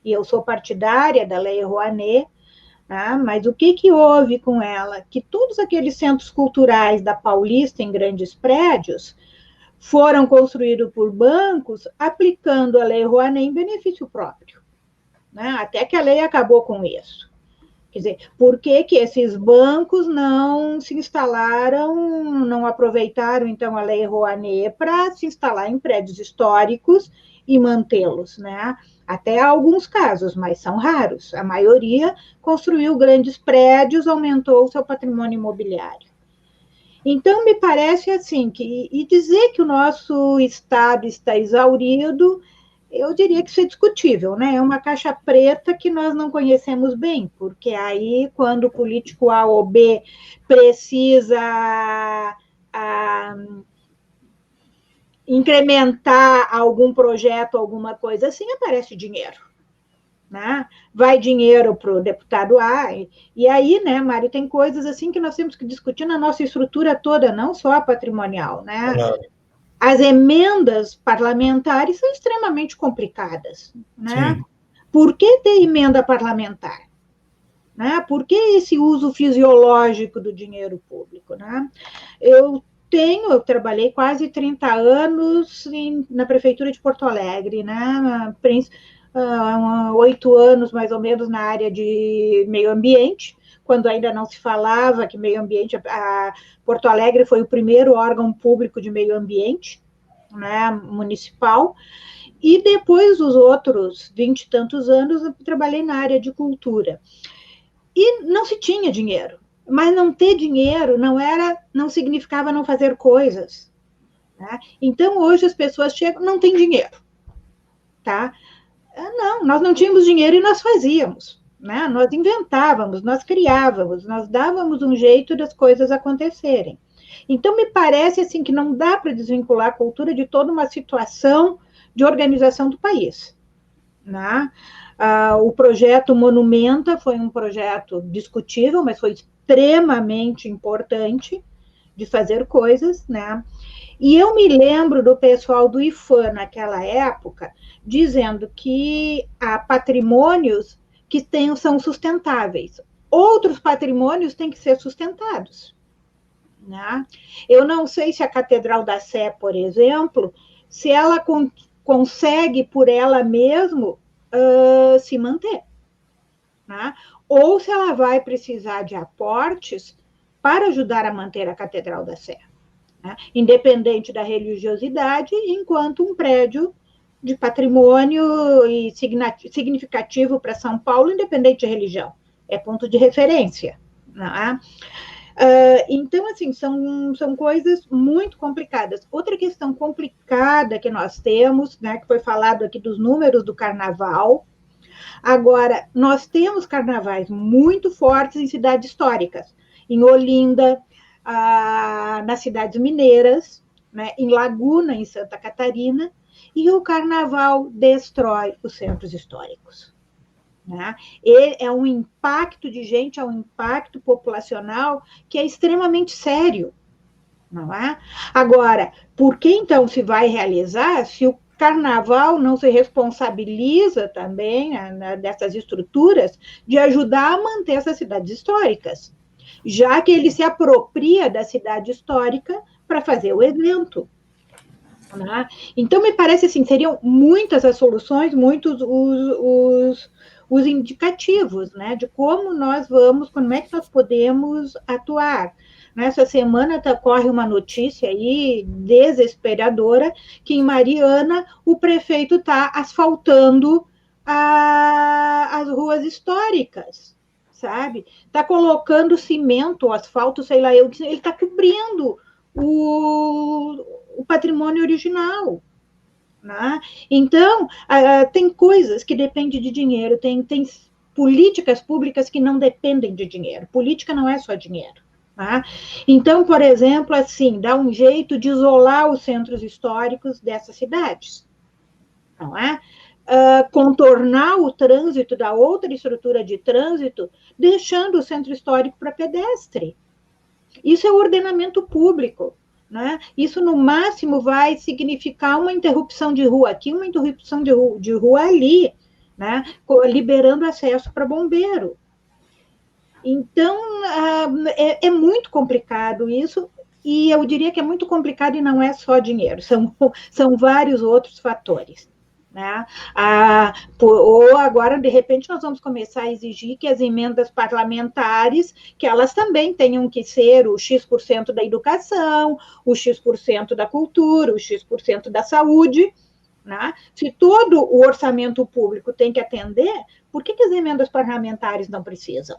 e eu sou partidária da Lei Rouanet, mas o que houve com ela? Que todos aqueles centros culturais da Paulista, em grandes prédios, foram construídos por bancos aplicando a Lei Rouanet em benefício próprio, né? Até que a lei acabou com isso. Quer dizer, por que esses bancos não se instalaram, não aproveitaram, então, a Lei Rouanet para se instalar em prédios históricos e mantê-los, né? Até alguns casos, mas são raros. A maioria construiu grandes prédios, aumentou o seu patrimônio imobiliário. Então, me parece assim, e dizer que o nosso Estado está exaurido, eu diria que isso é discutível, né? É uma caixa preta que nós não conhecemos bem, porque aí, quando o político A ou B precisa incrementar algum projeto, alguma coisa assim, aparece dinheiro, né? Vai dinheiro para o deputado A, e aí, né, Mário, tem coisas assim que nós temos que discutir na nossa estrutura toda, não só a patrimonial, né? Claro. As emendas parlamentares são extremamente complicadas, né? Sim. Por que ter emenda parlamentar? Né? Por que esse uso fisiológico do dinheiro público? Né? Eu trabalhei quase 30 anos na Prefeitura de Porto Alegre, né? 8 anos, mais ou menos, na área de meio ambiente, quando ainda não se falava que meio ambiente, Porto Alegre foi o primeiro órgão público de meio ambiente, né, municipal, e depois os outros 20 e tantos anos eu trabalhei na área de cultura. E não se tinha dinheiro. Mas não ter dinheiro não significava não fazer coisas. Tá? Então, hoje as pessoas chegam, não tem dinheiro. Tá? Não, nós não tínhamos dinheiro e nós fazíamos. Né? Nós inventávamos, nós criávamos, nós dávamos um jeito das coisas acontecerem. Então, me parece assim que não dá para desvincular a cultura de toda uma situação de organização do país. Né? O projeto Monumenta foi um projeto discutível, mas foi extremamente importante de fazer coisas, né? E eu me lembro do pessoal do IFAM, naquela época, dizendo que há patrimônios que são sustentáveis, outros patrimônios têm que ser sustentados. Né? Eu não sei se a Catedral da Sé, por exemplo, se ela consegue por ela mesma se manter. Né? Ou se ela vai precisar de aportes para ajudar a manter a Catedral da Sé. Né? Independente da religiosidade, enquanto um prédio de patrimônio e significativo para São Paulo, independente de religião. É ponto de referência. Né? Então, assim, são coisas muito complicadas. Outra questão complicada que nós temos, né, que foi falado aqui dos números do carnaval. Agora, nós temos carnavais muito fortes em cidades históricas, em Olinda, nas cidades mineiras, né, em Laguna, em Santa Catarina, e o carnaval destrói os centros históricos. Né? É um impacto de gente, é um impacto populacional que é extremamente sério. Não é? Agora, por que então se vai realizar se o carnaval não se responsabiliza também dessas estruturas de ajudar a manter essas cidades históricas, já que ele se apropria da cidade histórica para fazer o evento. Né? Então, me parece assim, seriam muitas as soluções, muitos os indicativos, né, de como é que nós podemos atuar. Nessa semana corre uma notícia aí desesperadora que em Mariana o prefeito está asfaltando as ruas históricas, sabe? Está colocando cimento, asfalto, sei lá, ele está cobrindo o patrimônio original. Né? Então, tem coisas que dependem de dinheiro, tem políticas públicas que não dependem de dinheiro. Política não é só dinheiro. Tá? Então, por exemplo, assim, dá um jeito de isolar os centros históricos dessas cidades. Não é? Contornar o trânsito da outra estrutura de trânsito, deixando o centro histórico para pedestre. Isso é ordenamento público. Né? Isso, no máximo, vai significar uma interrupção de rua aqui, uma interrupção de rua ali, né? Liberando acesso para bombeiro. Então, é muito complicado isso, e eu diria que é muito complicado e não é só dinheiro, são vários outros fatores. Né? Ou agora, de repente, nós vamos começar a exigir que as emendas parlamentares, que elas também tenham que ser o X% da educação, o X% da cultura, o X% da saúde. Né? Se todo o orçamento público tem que atender, por que as emendas parlamentares não precisam?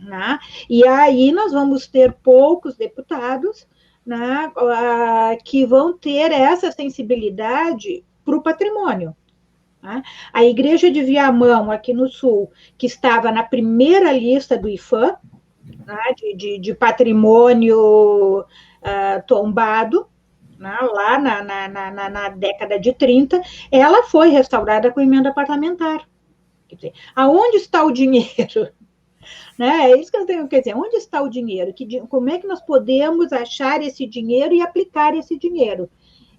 Né? E aí nós vamos ter poucos deputados, né, que vão ter essa sensibilidade para o patrimônio. Né? A Igreja de Viamão, aqui no Sul, que estava na primeira lista do IFAM, né, de patrimônio tombado, né, lá na década de 30, ela foi restaurada com emenda parlamentar. Quer dizer, aonde está o dinheiro? Né? É isso que eu tenho que dizer. Onde está o dinheiro? Como é que nós podemos achar esse dinheiro e aplicar esse dinheiro?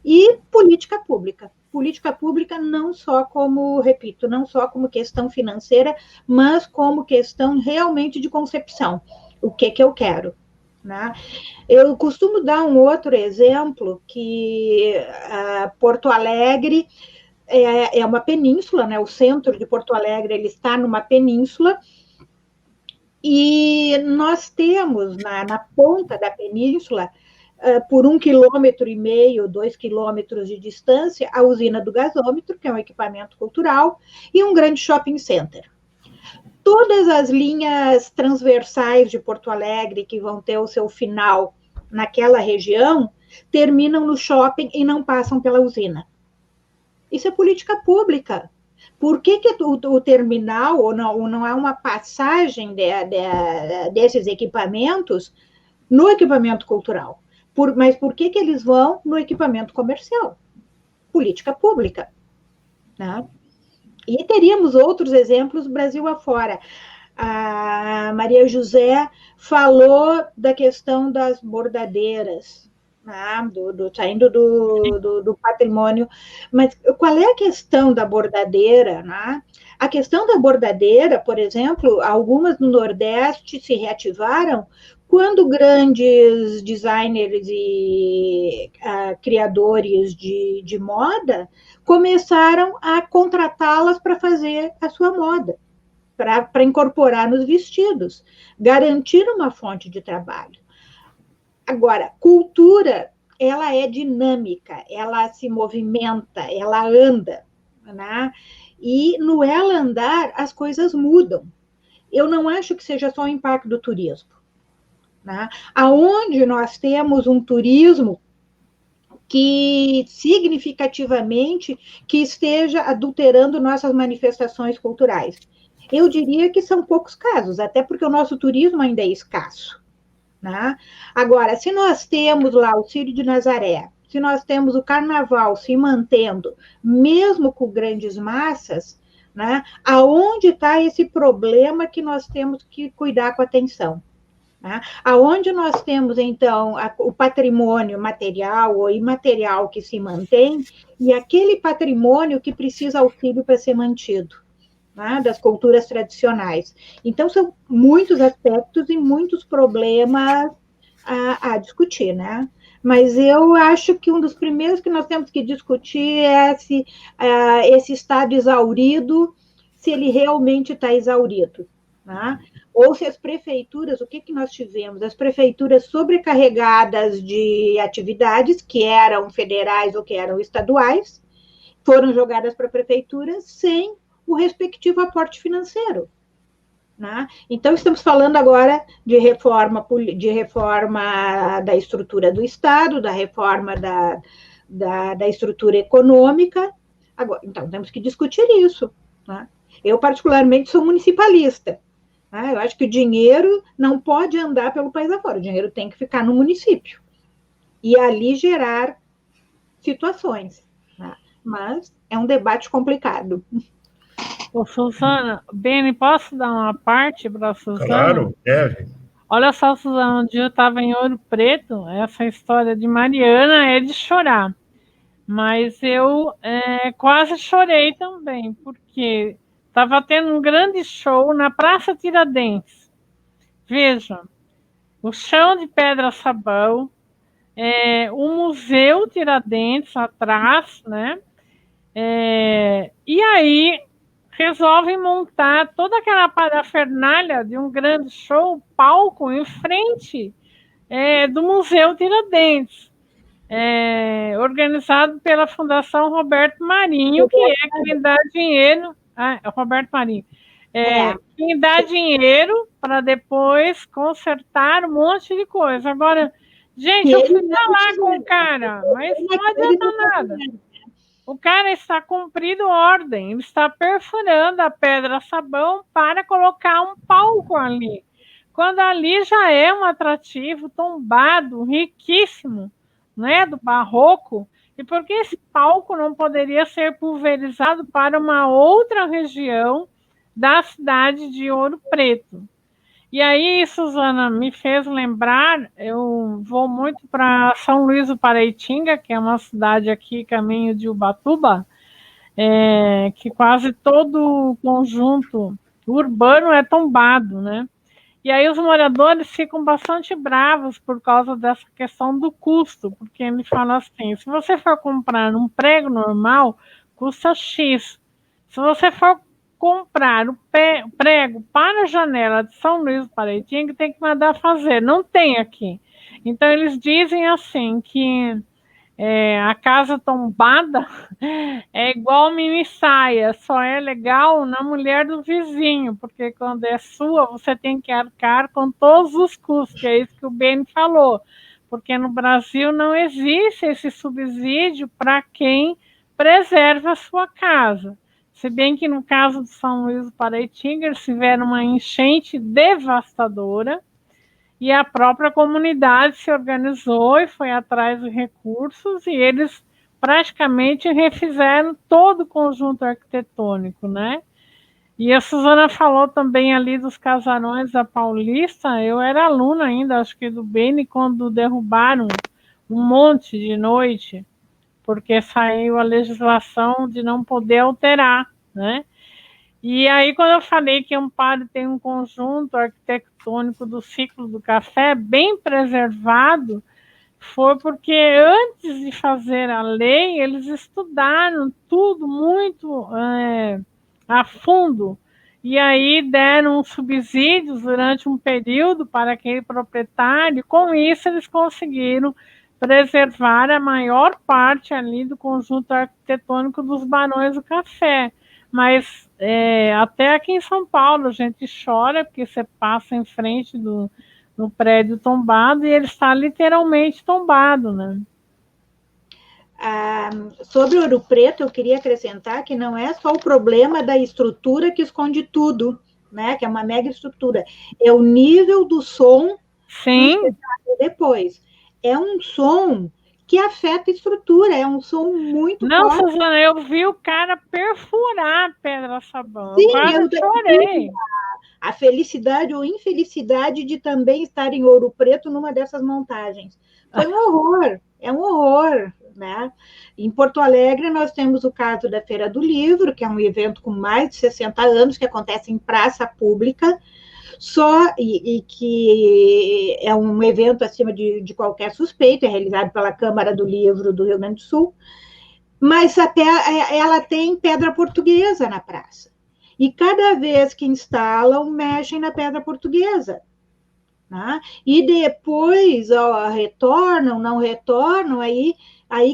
E política pública. Política pública não só como, repito, não só como questão financeira, mas como questão realmente de concepção. O que eu quero? Né? Eu costumo dar um outro exemplo, que Porto Alegre é uma península, né? O centro de Porto Alegre ele está numa península, e nós temos na ponta da península, por 1,5 km, 2 quilômetros de distância, a usina do gasômetro, que é um equipamento cultural, e um grande shopping center. Todas as linhas transversais de Porto Alegre, que vão ter o seu final naquela região, terminam no shopping e não passam pela usina. Isso é política pública. Por que o terminal, ou não há uma passagem desses equipamentos no equipamento cultural? Mas por que eles vão no equipamento comercial? Política pública. Né? E teríamos outros exemplos Brasil afora. A Maria José falou da questão das bordadeiras, né? Saindo do patrimônio. Mas qual é a questão da bordadeira? Né? A questão da bordadeira, por exemplo, algumas no Nordeste se reativaram quando grandes designers e criadores de moda começaram a contratá-las para fazer a sua moda, para incorporar nos vestidos, garantir uma fonte de trabalho. Agora, cultura, ela é dinâmica, ela se movimenta, ela anda, né? E no ela andar, as coisas mudam. Eu não acho que seja só o impacto do turismo. Né? Aonde nós temos um turismo que significativamente que esteja adulterando nossas manifestações culturais. Eu diria que são poucos casos, até porque o nosso turismo ainda é escasso. Né? Agora, se nós temos lá o Círio de Nazaré, se nós temos o carnaval se mantendo, mesmo com grandes massas, né? Aonde está esse problema que nós temos que cuidar com atenção? Né? Aonde nós temos, então, o patrimônio material ou imaterial que se mantém e aquele patrimônio que precisa auxílio para ser mantido, né? Das culturas tradicionais. Então, são muitos aspectos e muitos problemas a discutir, né? Mas eu acho que um dos primeiros que nós temos que discutir é esse estado exaurido, se ele realmente está exaurido. Né? Ou se as prefeituras, o que nós tivemos? As prefeituras sobrecarregadas de atividades que eram federais ou que eram estaduais, foram jogadas para a prefeitura sem o respectivo aporte financeiro. Né? Então, estamos falando agora de reforma da estrutura do Estado, da reforma da estrutura econômica. Agora, então, temos que discutir isso. Né? Eu, particularmente, sou municipalista. Eu acho que o dinheiro não pode andar pelo país afora, o dinheiro tem que ficar no município e ali gerar situações. Né? Mas é um debate complicado. Ô, Suzana, Beni, posso dar uma parte para a Suzana? Claro, deve. Olha só, Suzana, um dia eu estava em Ouro Preto, essa história de Mariana é de chorar, mas eu quase chorei também, porque estava tendo um grande show na Praça Tiradentes. Veja, o chão de pedra-sabão, o Museu Tiradentes atrás, né? E aí resolvem montar toda aquela parafernália de um grande show, palco, em frente do Museu Tiradentes, organizado pela Fundação Roberto Marinho, que é quem dá dinheiro... Roberto Marinho. Quem dá dinheiro para depois consertar um monte de coisa. Agora, gente, eu fui falar com o cara, mas não adianta nada. O cara está cumprindo ordem, ele está perfurando a pedra-sabão para colocar um palco ali. Quando ali já é um atrativo tombado, riquíssimo, né, do barroco, e por que esse palco não poderia ser pulverizado para uma outra região, da cidade de Ouro Preto. E aí, Suzana, me fez lembrar, eu vou muito para São Luís do Paraitinga, que é uma cidade aqui, caminho de Ubatuba, que quase todo o conjunto urbano é tombado, né? E aí os moradores ficam bastante bravos por causa dessa questão do custo, porque ele fala assim, se você for comprar um prego normal, custa X. Se você for comprar o prego para a janela de São Luís do Paraitinga, tem que mandar fazer, não tem aqui. Então eles dizem assim que a casa tombada é igual mini saia, só é legal na mulher do vizinho, porque quando é sua, você tem que arcar com todos os custos, que é isso que o Beni falou, porque no Brasil não existe esse subsídio para quem preserva a sua casa. Se bem que no caso de São Luís do Paraitinga, eles tiveram uma enchente devastadora, e a própria comunidade se organizou e foi atrás de recursos e eles praticamente refizeram todo o conjunto arquitetônico, né? E a Suzana falou também ali dos casarões da Paulista. Eu era aluna ainda, acho que do Beni, quando derrubaram um monte de noite, porque saiu a legislação de não poder alterar, né? E aí, quando eu falei que Amparo tem um conjunto arquitetônico do ciclo do café bem preservado, foi porque antes de fazer a lei, eles estudaram tudo muito a fundo. E aí deram subsídios durante um período para aquele proprietário. Com isso, eles conseguiram preservar a maior parte ali do conjunto arquitetônico dos Barões do Café. Mas até aqui em São Paulo a gente chora porque você passa em frente do prédio tombado e ele está literalmente tombado, né? Sobre Ouro Preto, eu queria acrescentar que não é só o problema da estrutura que esconde tudo, né? Que é uma mega estrutura. É o nível do som. Sim. Depois. É um som que afeta a estrutura, é um som muito Não, forte. Suzana, eu vi o cara perfurar a pedra-sabão. Sim, eu quase chorei. A felicidade ou infelicidade de também estar em Ouro Preto numa dessas montagens. Foi um horror, é um horror, né? Em Porto Alegre, nós temos o caso da Feira do Livro, que é um evento com mais de 60 anos, que acontece em praça pública, e que é um evento acima de qualquer suspeito, é realizado pela Câmara do Livro do Rio Grande do Sul, mas até ela tem pedra portuguesa na praça. E cada vez que instalam, mexem na pedra portuguesa. Né? E depois retornam, não retornam, aí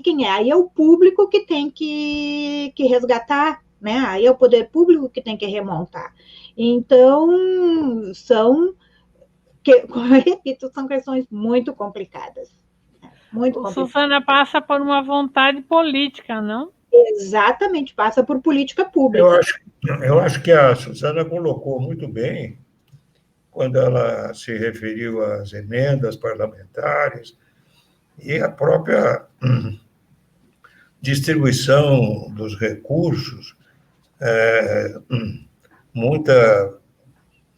quem é? Aí é o público que tem que resgatar, né? Aí é o poder público que tem que remontar. Então, repito, são questões muito complicadas. Muito complicadas. Suzana, passa por uma vontade política, não? Exatamente, passa por política pública. Eu acho que a Suzana colocou muito bem quando ela se referiu às emendas parlamentares e à própria distribuição dos recursos.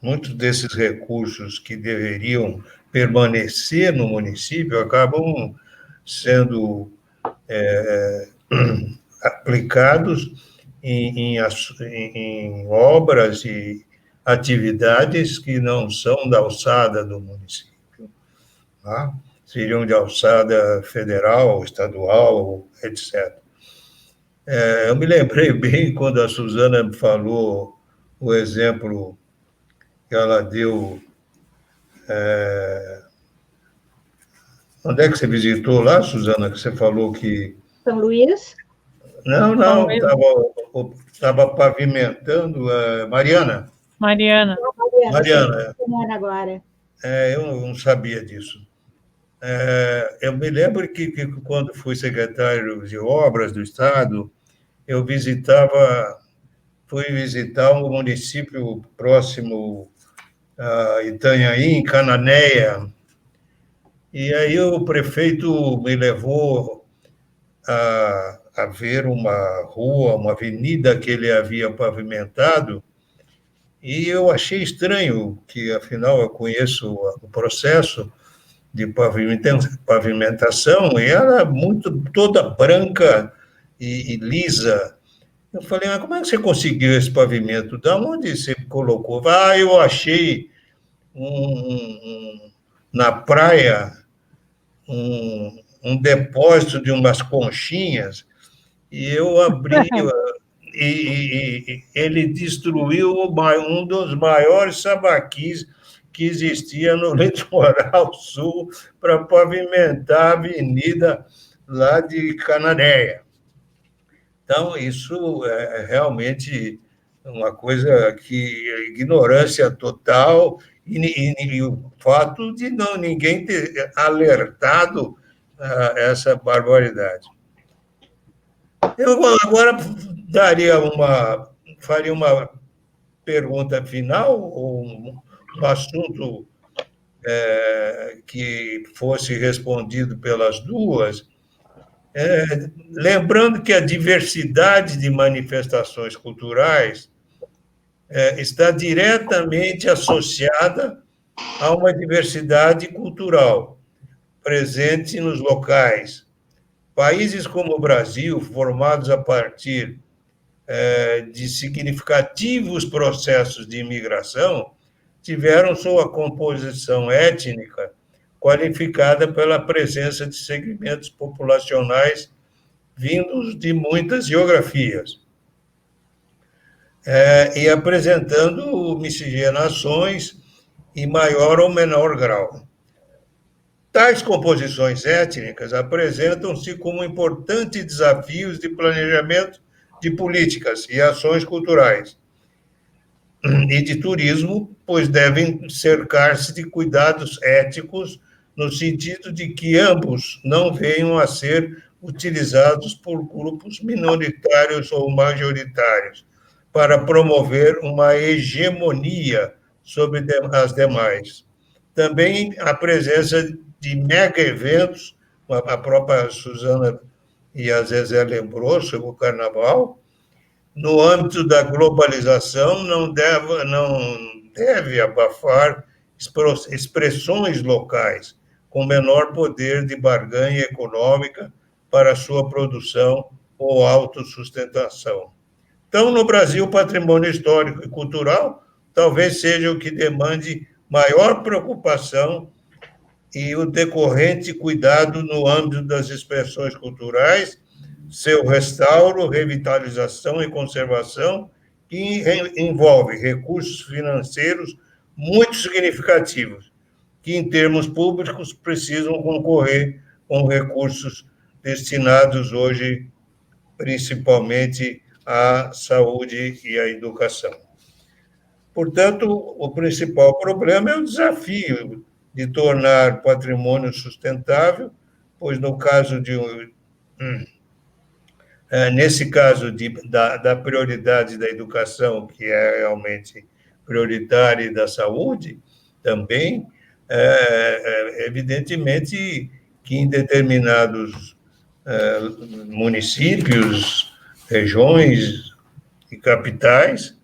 Muitos desses recursos que deveriam permanecer no município acabam sendo aplicados em obras e atividades que não são da alçada do município, tá? Seriam de alçada federal, estadual, etc. Eu me lembrei bem quando a Suzana falou o exemplo que ela deu. Onde é que você visitou lá, Suzana, que você falou que... São Luís? Não, estava pavimentando. Mariana. Mariana. Mariana. Agora. Eu não sabia disso. Eu me lembro que quando fui secretário de Obras do Estado, eu fui visitar um município próximo a Itanhaém, em Cananéia, e aí o prefeito me levou a ver uma rua, uma avenida que ele havia pavimentado, E eu achei estranho, que afinal eu conheço o processo de pavimentação, e ela é toda branca e lisa. Eu falei, mas como é que você conseguiu esse pavimento? Da onde você colocou? Ah, eu achei na praia um depósito de umas conchinhas, e eu abri, e ele destruiu um dos maiores sabaquis que existia no litoral sul para pavimentar a avenida lá de Cananéia. Então, isso é realmente uma coisa que é ignorância total e o fato de ninguém ter alertado essa barbaridade. Eu agora faria uma pergunta final, ou um assunto que fosse respondido pelas duas, lembrando que a diversidade de manifestações culturais está diretamente associada a uma diversidade cultural presente nos locais. Países como o Brasil, formados a partir de significativos processos de imigração, tiveram sua composição étnica qualificada pela presença de segmentos populacionais vindos de muitas geografias, e apresentando miscigenações em maior ou menor grau. Tais composições étnicas apresentam-se como importantes desafios de planejamento de políticas e ações culturais e de turismo, pois devem cercar-se de cuidados éticos, no sentido de que ambos não venham a ser utilizados por grupos minoritários ou majoritários para promover uma hegemonia sobre as demais. Também a presença de mega-eventos, a própria Suzana e a Zezé lembrou sobre o Carnaval, no âmbito da globalização, não deve abafar expressões locais com menor poder de barganha econômica para sua produção ou autossustentação. Então, no Brasil, o patrimônio histórico e cultural talvez seja o que demande maior preocupação e o decorrente cuidado no âmbito das expressões culturais, seu restauro, revitalização e conservação, que envolve recursos financeiros muito significativos, que, em termos públicos, precisam concorrer com recursos destinados hoje, principalmente, à saúde e à educação. Portanto, o principal problema é o desafio de tornar patrimônio sustentável, pois no caso nesse caso da prioridade da educação, que é realmente prioritária, e da saúde também, evidentemente que em determinados municípios, regiões e capitais,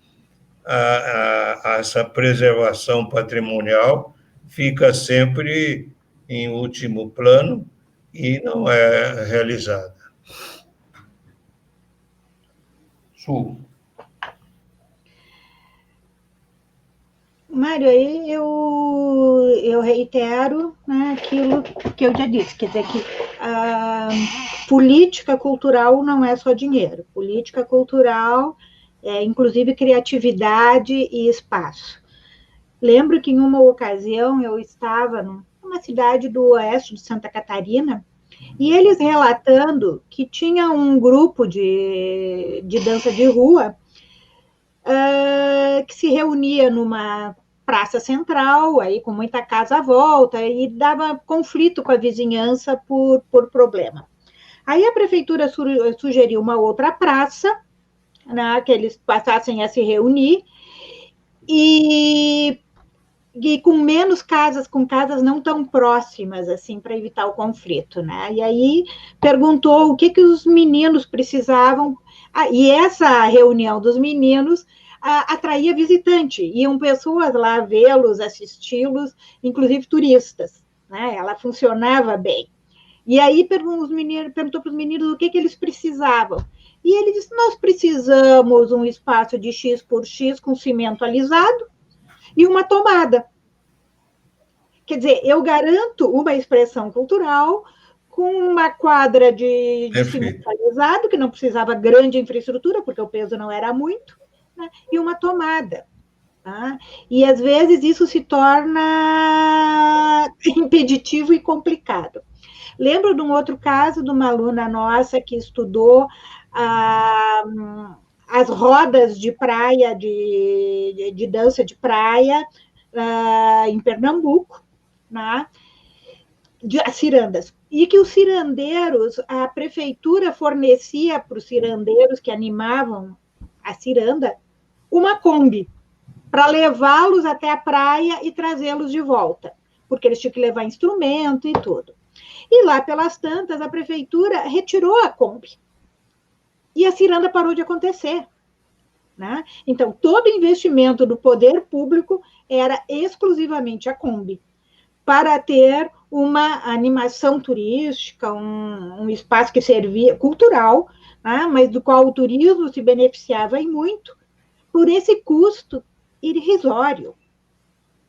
essa preservação patrimonial fica sempre em último plano e não é realizada. Su. Mário, aí eu reitero, né, aquilo que eu já disse, quer dizer que a política cultural não é só dinheiro, política cultural é inclusive criatividade e espaço. Lembro que em uma ocasião eu estava numa cidade do oeste de Santa Catarina, e eles relatando que tinha um grupo de dança de rua que se reunia numa praça central, aí com muita casa à volta, e dava conflito com a vizinhança por problema. Aí a prefeitura sugeriu uma outra praça, né, que eles passassem a se reunir, e com menos casas, com casas não tão próximas, assim, para evitar o conflito, né? E aí perguntou o que os meninos precisavam, e essa reunião dos meninos, atraía visitante, iam pessoas lá vê-los, assisti-los, inclusive turistas, né? Ela funcionava bem. E aí perguntou para os meninos o que eles precisavam. E ele disse, nós precisamos um espaço de X por X com cimento alisado e uma tomada. Quer dizer, eu garanto uma expressão cultural com uma quadra de cimento alisado, que não precisava grande infraestrutura, porque o peso não era muito, né? E uma tomada. Tá? E, às vezes, isso se torna impeditivo e complicado. Lembro de um outro caso de uma aluna nossa que estudou as rodas de praia, de dança de praia, em Pernambuco, né? As cirandas. E que os cirandeiros, a prefeitura fornecia para os cirandeiros que animavam a ciranda uma Kombi para levá-los até a praia e trazê-los de volta, porque eles tinham que levar instrumento e tudo. E lá pelas tantas, a prefeitura retirou a Kombi. E a ciranda parou de acontecer. Né? Então, todo investimento do poder público era exclusivamente a Kombi, para ter uma animação turística, um espaço que servia, cultural, né? Mas do qual o turismo se beneficiava e muito, por esse custo irrisório.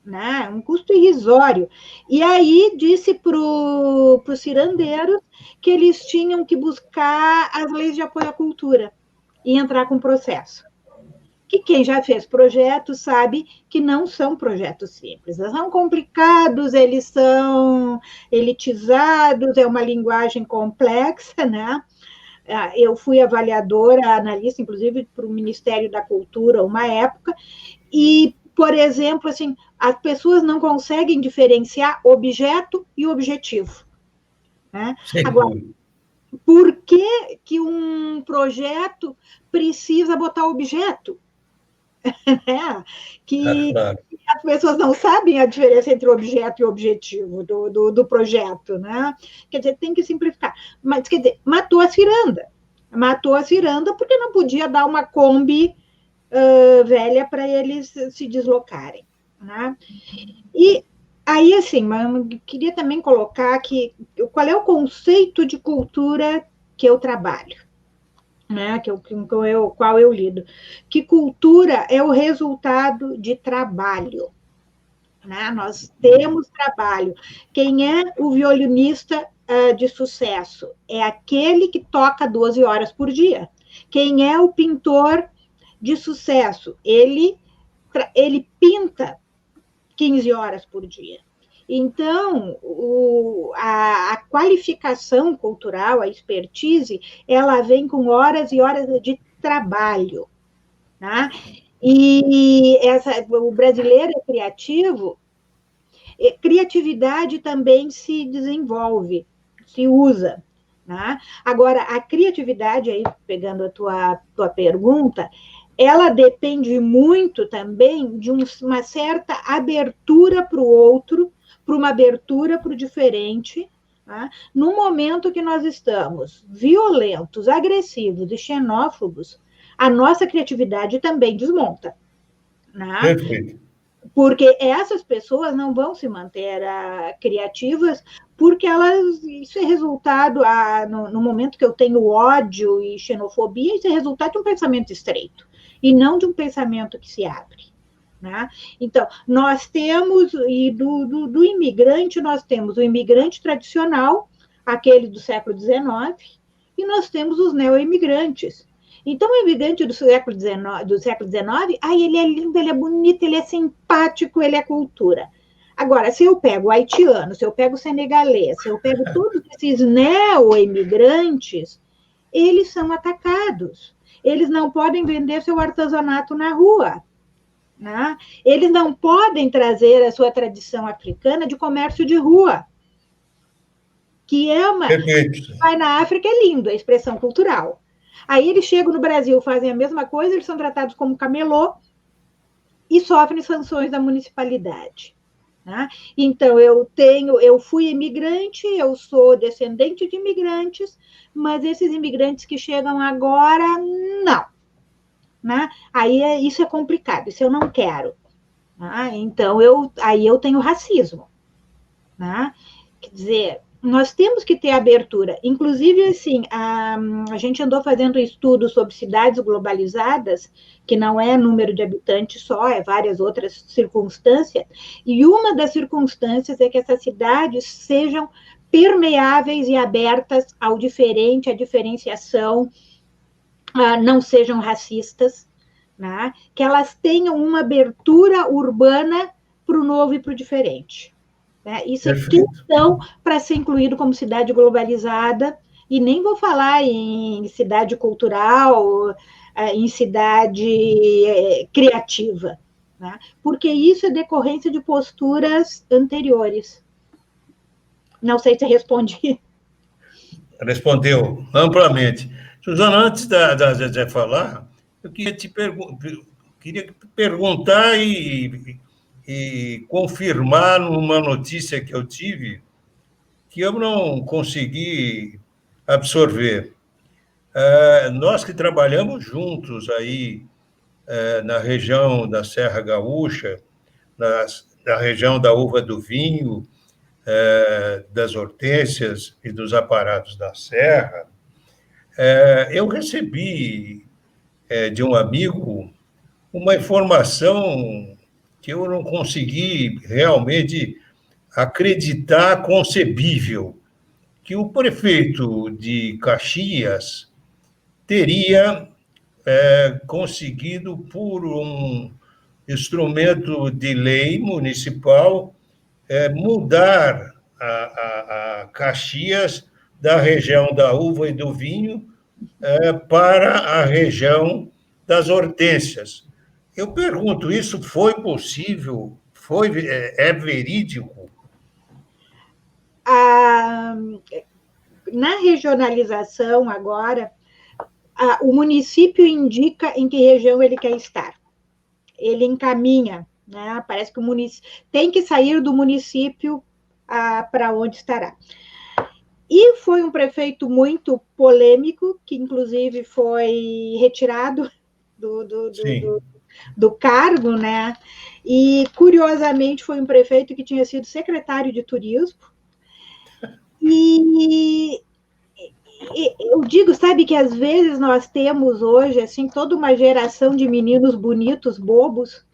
Né? Um custo irrisório. E aí disse para os cirandeiros que eles tinham que buscar as leis de apoio à cultura e entrar com processo. Que quem já fez projetos sabe que não são projetos simples, eles são complicados, eles são elitizados, é uma linguagem complexa, né? Eu fui avaliadora, analista, inclusive, para o Ministério da Cultura, uma época, e, por exemplo, assim, as pessoas não conseguem diferenciar objeto e objetivo. Né? Agora, por que um projeto precisa botar objeto? Que as pessoas não sabem a diferença entre objeto e objetivo do projeto, né? Quer dizer, tem que simplificar. Mas, quer dizer, matou a ciranda. Matou a ciranda porque não podia dar uma Kombi velha para eles se deslocarem. Né? E aí, assim, eu queria também colocar qual é o conceito de cultura que eu trabalho. Né, qual eu lido, que cultura é o resultado de trabalho. Né? Nós temos trabalho. Quem é o violinista de sucesso? É aquele que toca 12 horas por dia. Quem é o pintor de sucesso? Ele pinta 15 horas por dia. Então, a qualificação cultural, a expertise, ela vem com horas e horas de trabalho. Né? E o brasileiro é criativo, criatividade também se desenvolve, se usa. Né? Agora, a criatividade, aí, pegando a tua pergunta, ela depende muito também de uma certa abertura para o outro, para uma abertura para o diferente, tá? No momento que nós estamos violentos, agressivos e xenófobos, a nossa criatividade também desmonta. Né? Perfeito. Porque essas pessoas não vão se manter criativas, porque isso é resultado, no momento que eu tenho ódio e xenofobia, isso é resultado de um pensamento estreito, e não de um pensamento que se abre. Né? Então, nós temos, e do imigrante, nós temos o imigrante tradicional, aquele do século XIX, e nós temos os neo-imigrantes. Então, o imigrante do século XIX, ele é lindo, ele é bonito, ele é simpático, ele é cultura. Agora, se eu pego o haitiano, se eu pego o senegalês, se eu pego todos esses neo-imigrantes, eles são atacados. Eles não podem vender seu artesanato na rua. Né? Eles não podem trazer a sua tradição africana de comércio de rua, que é uma... Vai na África, é lindo, a expressão cultural. Aí eles chegam no Brasil, fazem a mesma coisa, eles são tratados como camelô e sofrem sanções da municipalidade. Né? Então, eu fui imigrante, eu sou descendente de imigrantes, mas esses imigrantes que chegam agora, não. né? Aí isso é complicado, isso eu não quero. Né? Então, aí eu tenho racismo. Né? Quer dizer, nós temos que ter abertura. Inclusive, assim, a gente andou fazendo estudos sobre cidades globalizadas, que não é número de habitantes só, é várias outras circunstâncias, e uma das circunstâncias é que essas cidades sejam permeáveis e abertas ao diferente, à diferenciação, não sejam racistas, né? Que elas tenham uma abertura urbana para o novo e para o diferente. Né? Isso Perfeito. é questão para ser incluído como cidade globalizada, e nem vou falar em cidade cultural, em cidade criativa, né? Porque isso é decorrência de posturas anteriores. Não sei se respondi. Respondeu amplamente. Suzana, antes de falar, eu queria perguntar e confirmar uma notícia que eu tive que eu não consegui absorver. Nós que trabalhamos juntos aí na região da Serra Gaúcha, na região da uva do vinho, das hortênsias e dos aparatos da serra, eu recebi de um amigo uma informação que eu não consegui realmente acreditar concebível, que o prefeito de Caxias teria conseguido, por um instrumento de lei municipal, mudar a Caxias da região da uva e do vinho para a região das hortênsias. Eu pergunto, isso foi possível? É verídico? Na regionalização, agora, o município indica em que região ele quer estar. Ele encaminha, né? Parece que o município tem que sair do município para onde estará. E foi um prefeito muito polêmico, que inclusive foi retirado do cargo, né? E, curiosamente, foi um prefeito que tinha sido secretário de turismo. E eu digo, sabe, que às vezes nós temos hoje, assim, toda uma geração de meninos bonitos, bobos,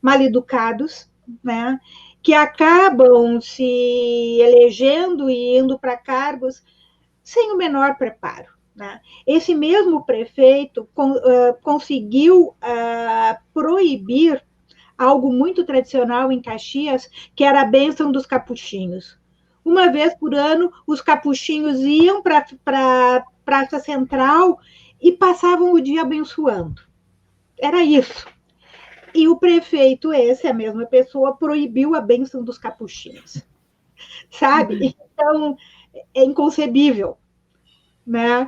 mal educados, né? Que acabam se elegendo e indo para cargos sem o menor preparo. Né? Esse mesmo prefeito conseguiu proibir algo muito tradicional em Caxias, que era a bênção dos capuchinhos. Uma vez por ano, os capuchinhos iam para a Praça Central e passavam o dia abençoando. Era isso. E o prefeito, a mesma pessoa, proibiu a bênção dos capuchinhos. Sabe? Então, é inconcebível. Né?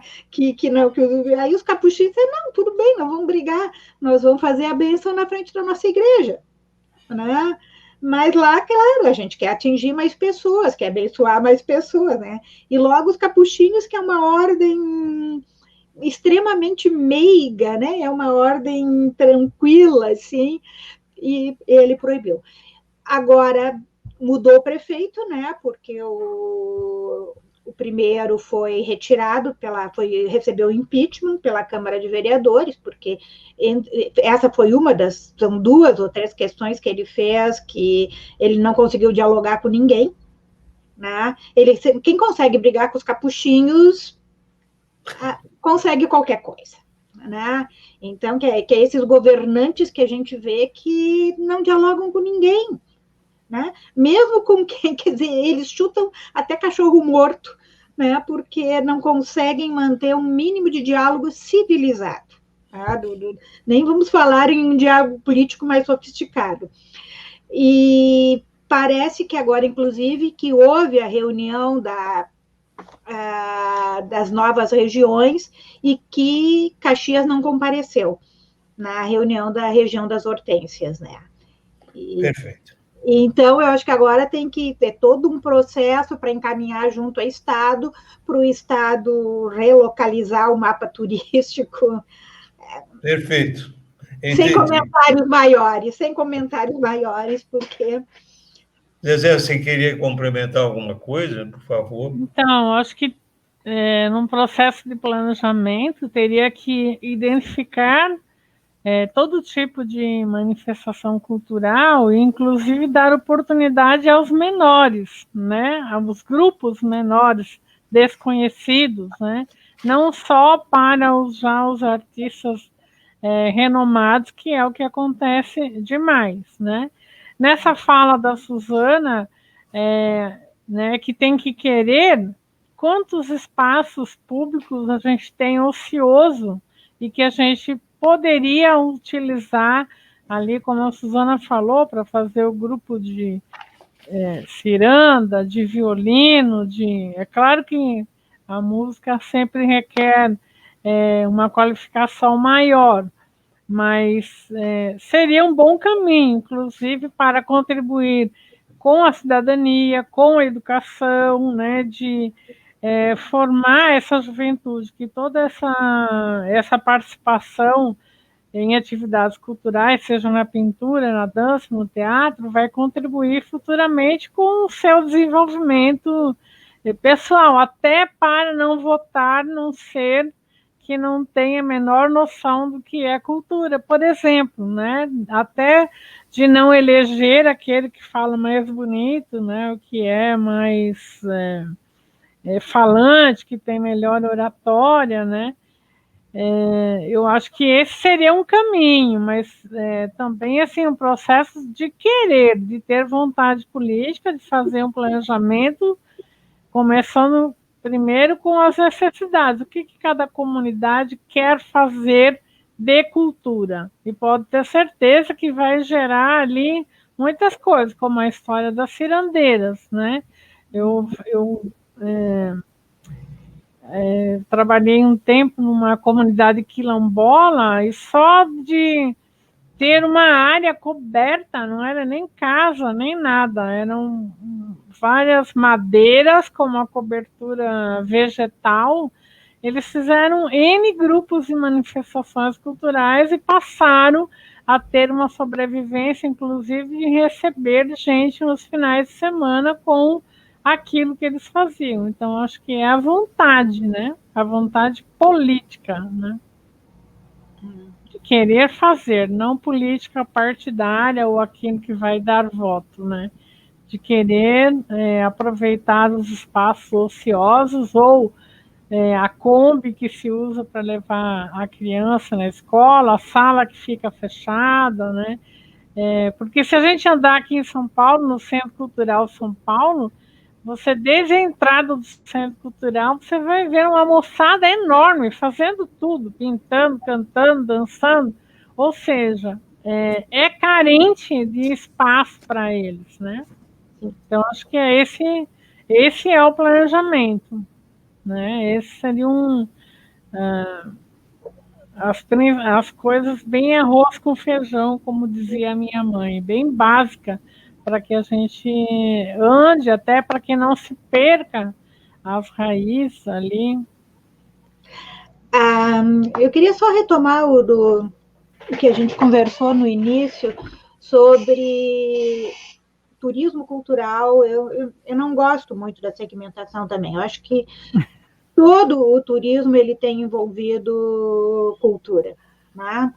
Aí os capuchinhos disseram, não, tudo bem, nós vamos brigar, nós vamos fazer a bênção na frente da nossa igreja. Né? Mas lá, claro, a gente quer atingir mais pessoas, quer abençoar mais pessoas. Né? E logo os capuchinhos, que é uma ordem extremamente meiga, né? É uma ordem tranquila, assim, e ele proibiu. Agora, mudou o prefeito, né? Porque o primeiro foi retirado, recebeu impeachment pela Câmara de Vereadores, porque essa foi são 2 ou 3 questões que ele fez, que ele não conseguiu dialogar com ninguém. Né? Quem consegue brigar com os capuchinhos consegue qualquer coisa. Né? Então, que é esses governantes que a gente vê que não dialogam com ninguém. Né? Mesmo com quem, quer dizer, eles chutam até cachorro morto, né? Porque não conseguem manter um mínimo de diálogo civilizado. Tá? Nem vamos falar em um diálogo político mais sofisticado. E parece que agora, inclusive, que houve a reunião das novas regiões e que Caxias não compareceu na reunião da região das hortênsias. Né? Perfeito. Então, eu acho que agora tem que ter todo um processo para encaminhar junto ao Estado, para o Estado relocalizar o mapa turístico. Perfeito. Sem comentários maiores, porque... Zezé, você queria complementar alguma coisa, por favor? Então, acho que num processo de planejamento teria que identificar todo tipo de manifestação cultural e, inclusive, dar oportunidade aos menores, né? Aos grupos menores, desconhecidos, né? Não só para os artistas renomados, que é o que acontece demais, né? Nessa fala da Suzana, né, que tem que querer, quantos espaços públicos a gente tem ocioso e que a gente poderia utilizar ali, como a Suzana falou, para fazer o grupo de ciranda, de violino, é claro que a música sempre requer uma qualificação maior, mas seria um bom caminho, inclusive, para contribuir com a cidadania, com a educação, né, de formar essa juventude, que toda essa participação em atividades culturais, seja na pintura, na dança, no teatro, vai contribuir futuramente com o seu desenvolvimento pessoal, até para não votar num ser que não tem a menor noção do que é cultura, por exemplo, né? Até de não eleger aquele que fala mais bonito, né? O que é mais falante, que tem melhor oratória, né? Eu acho que esse seria um caminho, mas também assim um processo de querer, de ter vontade política, de fazer um planejamento, começando primeiro com as necessidades, o que cada comunidade quer fazer de cultura, e pode ter certeza que vai gerar ali muitas coisas, como a história das cirandeiras, né? Eu trabalhei um tempo numa comunidade quilombola e só de ter uma área coberta, não era nem casa, nem nada, eram várias madeiras com uma cobertura vegetal. Eles fizeram N grupos de manifestações culturais e passaram a ter uma sobrevivência, inclusive de receber gente nos finais de semana com aquilo que eles faziam. Então, acho que é a vontade, né? A vontade política, né? De querer fazer, não política partidária ou aquilo que vai dar voto, né? De querer aproveitar os espaços ociosos ou a Kombi que se usa para levar a criança na escola, a sala que fica fechada, né? Porque se a gente andar aqui em São Paulo, no Centro Cultural São Paulo, você, desde a entrada do Centro Cultural, você vai ver uma moçada enorme, fazendo tudo, pintando, cantando, dançando, ou seja, carente de espaço para eles, né? Então, acho que esse é o planejamento, né? Esse seria as coisas bem arroz com feijão, como dizia a minha mãe, bem básica, para que a gente ande, até para que não se perca as raízes ali. Eu queria só retomar o que a gente conversou no início sobre turismo cultural. Eu não gosto muito da segmentação também. Eu acho que todo o turismo ele tem envolvido cultura. Né?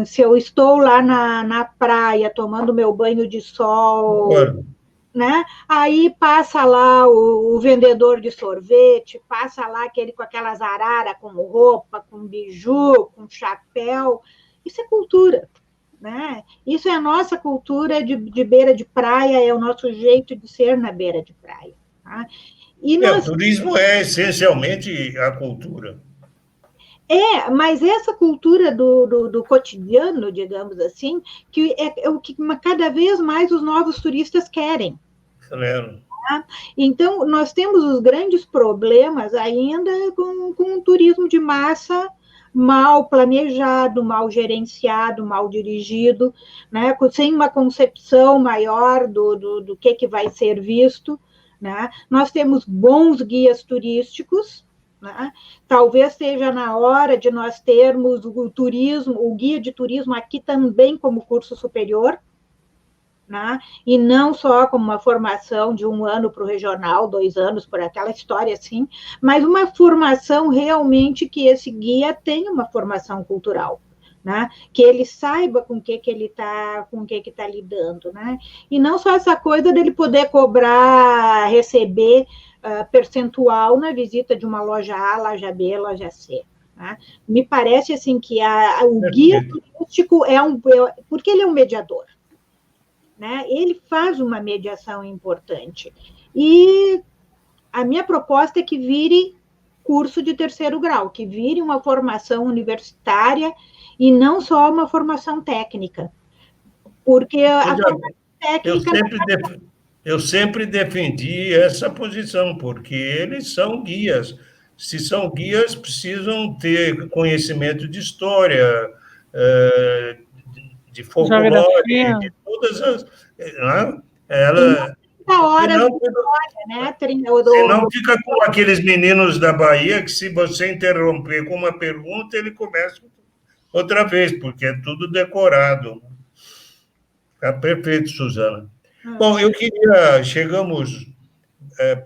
Se eu estou lá na praia tomando meu banho de sol, né? Aí passa lá o vendedor de sorvete, passa lá aquele com aquelas araras, com roupa, com biju, com chapéu. Isso é cultura. Né? Isso é a nossa cultura de beira de praia, é o nosso jeito de ser na beira de praia. Tá? O turismo é essencialmente a cultura. Mas essa cultura do cotidiano, digamos assim, que é o que cada vez mais os novos turistas querem. Claro. Tá? Então, nós temos os grandes problemas ainda com o turismo de massa mal planejado, mal gerenciado, mal dirigido, né? Sem uma concepção maior do que vai ser visto. Né? Nós temos bons guias turísticos, né? Talvez seja na hora de nós termos o turismo, o guia de turismo aqui também como curso superior, né? E não só como uma formação de 1 ano para o regional, 2 anos por aquela história assim, mas uma formação realmente que esse guia tenha uma formação cultural. Né? Que ele saiba com que ele está, com que está lidando, né? E não só essa coisa dele poder cobrar, receber percentual na visita de uma loja A, loja B, loja C. Né? Me parece assim que o guia turístico porque ele é um mediador, né? Ele faz uma mediação importante. E a minha proposta é que vire curso de 3º grau, que vire uma formação universitária e não só uma formação técnica, porque a formação técnica... Eu sempre defendi essa posição, porque eles são guias. Se são guias, precisam ter conhecimento de história, de folclore, Geografia. de todas as... Né? Ela... 30 horas senão, de história, né? Senão fica com aqueles meninos da Bahia que, se você interromper com uma pergunta, ele começa outra vez, porque é tudo decorado. Está perfeito, Suzana. Bom, chegamos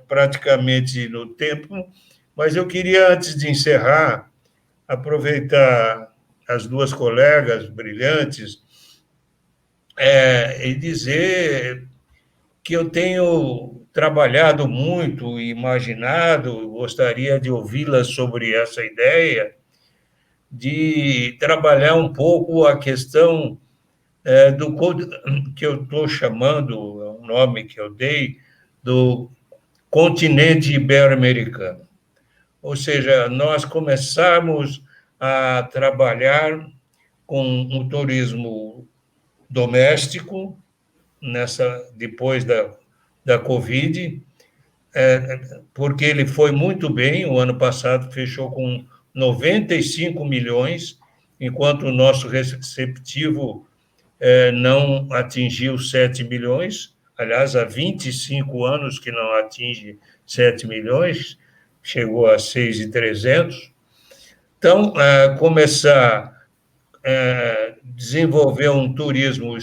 praticamente no tempo, mas eu queria, antes de encerrar, aproveitar as duas colegas brilhantes e dizer que eu tenho trabalhado muito e imaginado, gostaria de ouvi-las sobre essa ideia, de trabalhar um pouco a questão do que eu estou chamando, é um nome que eu dei, do continente ibero-americano. Ou seja, nós começamos a trabalhar com o turismo doméstico, depois da Covid, porque ele foi muito bem, o ano passado fechou com 95 milhões, enquanto o nosso receptivo não atingiu 7 milhões, aliás, há 25 anos que não atinge 7 milhões, chegou a 6.300. Então, começar a desenvolver um turismo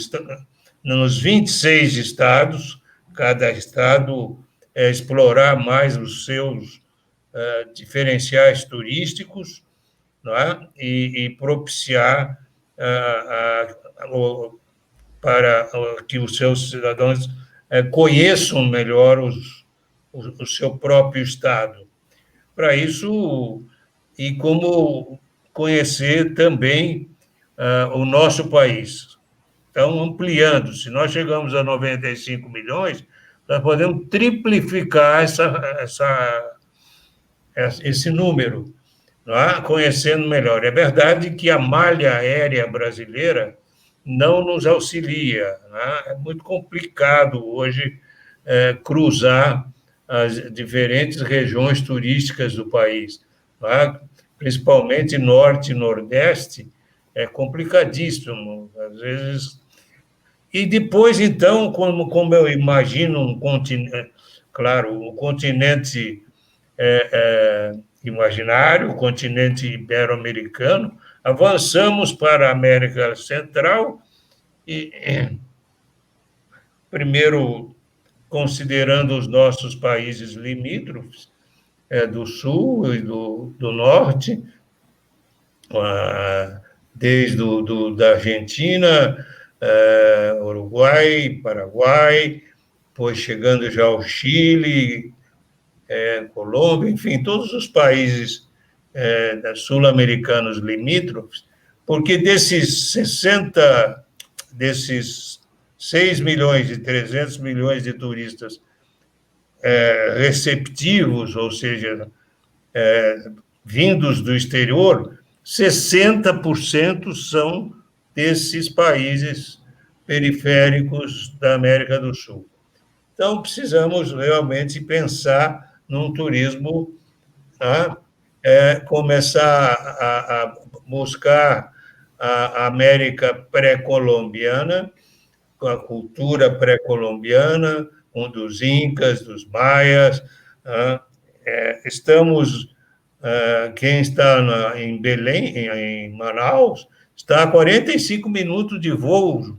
nos 26 estados, cada estado explorar mais os seus diferenciais turísticos, não é? E propiciar para que os seus cidadãos conheçam melhor o seu próprio estado. Para isso, e como conhecer também o nosso país. Então, ampliando, se nós chegamos a 95 milhões, nós podemos triplicar esse número, não é? Conhecendo melhor. É verdade que a malha aérea brasileira não nos auxilia, né? É muito complicado hoje cruzar as diferentes regiões turísticas do país, não é? Principalmente norte e nordeste, é complicadíssimo, às vezes. E depois, então, como eu imagino um continente, claro, o continente imaginário, o continente ibero-americano, avançamos para a América Central e, primeiro, considerando os nossos países limítrofes, do Sul e do Norte, desde da Argentina, Uruguai, Paraguai, depois chegando já ao Chile, Colômbia, enfim, todos os países sul-americanos limítrofes, porque desses 6 milhões e 300 milhões de turistas receptivos, ou seja, vindos do exterior, 60% são desses países periféricos da América do Sul. Então, precisamos realmente pensar num turismo, começar a buscar a América pré-colombiana, com a cultura pré-colombiana, dos incas, dos maias. Estamos Quem está em Belém, em Manaus, está a 45 minutos de voo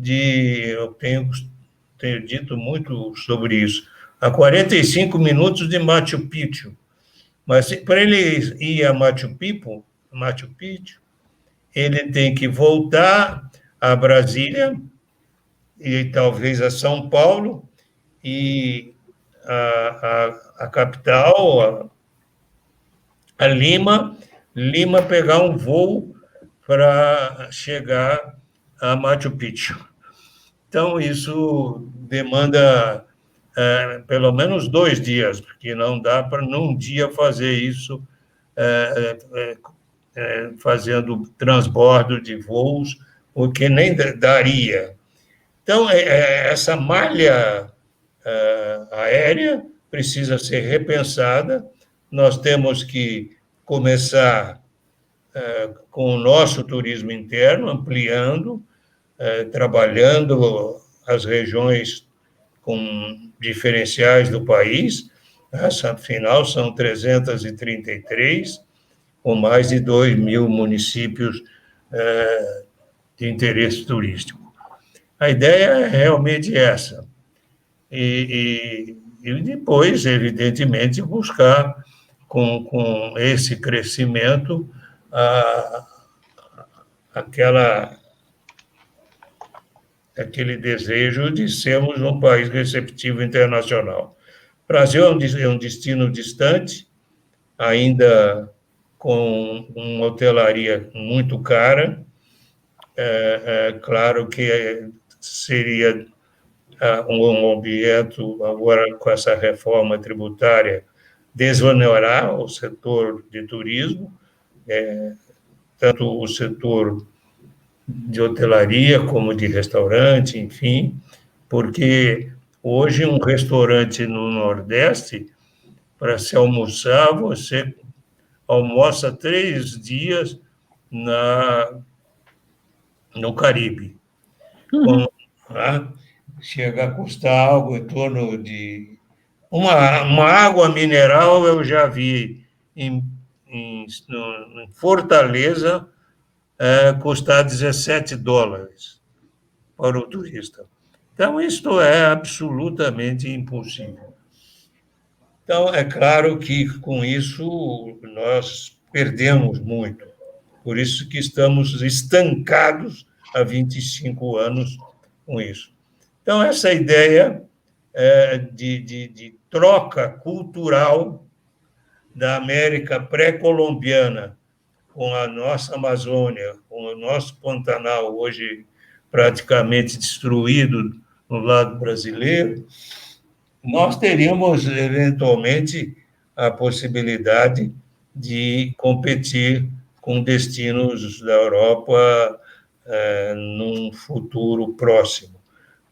eu tenho dito muito sobre isso, a 45 minutos de Machu Picchu. Mas para ele ir a Machu Picchu, ele tem que voltar a Brasília e talvez a São Paulo e a capital, a Lima, pegar um voo para chegar a Machu Picchu. Então, isso demanda pelo menos 2 dias, porque não dá para, num dia, fazer isso, fazendo transbordo de voos, o que nem daria. Então, essa malha aérea precisa ser repensada. Nós temos que começar com o nosso turismo interno, ampliando, trabalhando as regiões com diferenciais do país. Afinal, são 333, com mais de 2.000 municípios de interesse turístico. A ideia é realmente essa. E depois, evidentemente, buscar, com esse crescimento, aquele desejo de sermos um país receptivo internacional. O Brasil é um destino distante, ainda com uma hotelaria muito cara. Claro que seria um objeto, agora com essa reforma tributária, desonerar o setor de turismo, tanto o setor de hotelaria como de restaurante, enfim, porque hoje um restaurante no Nordeste, para se almoçar, você almoça 3 dias no Caribe. Chega a custar algo em torno de... Uma água mineral eu já vi em Fortaleza custar $17 para o turista. Então, isto é absolutamente impossível. Então, é claro que, com isso, nós perdemos muito. Por isso que estamos estancados há 25 anos com isso. Então, essa ideia de troca cultural da América pré-colombiana com a nossa Amazônia, com o nosso Pantanal, hoje praticamente destruído no lado brasileiro, nós teríamos, eventualmente, a possibilidade de competir com destinos da Europa num futuro próximo.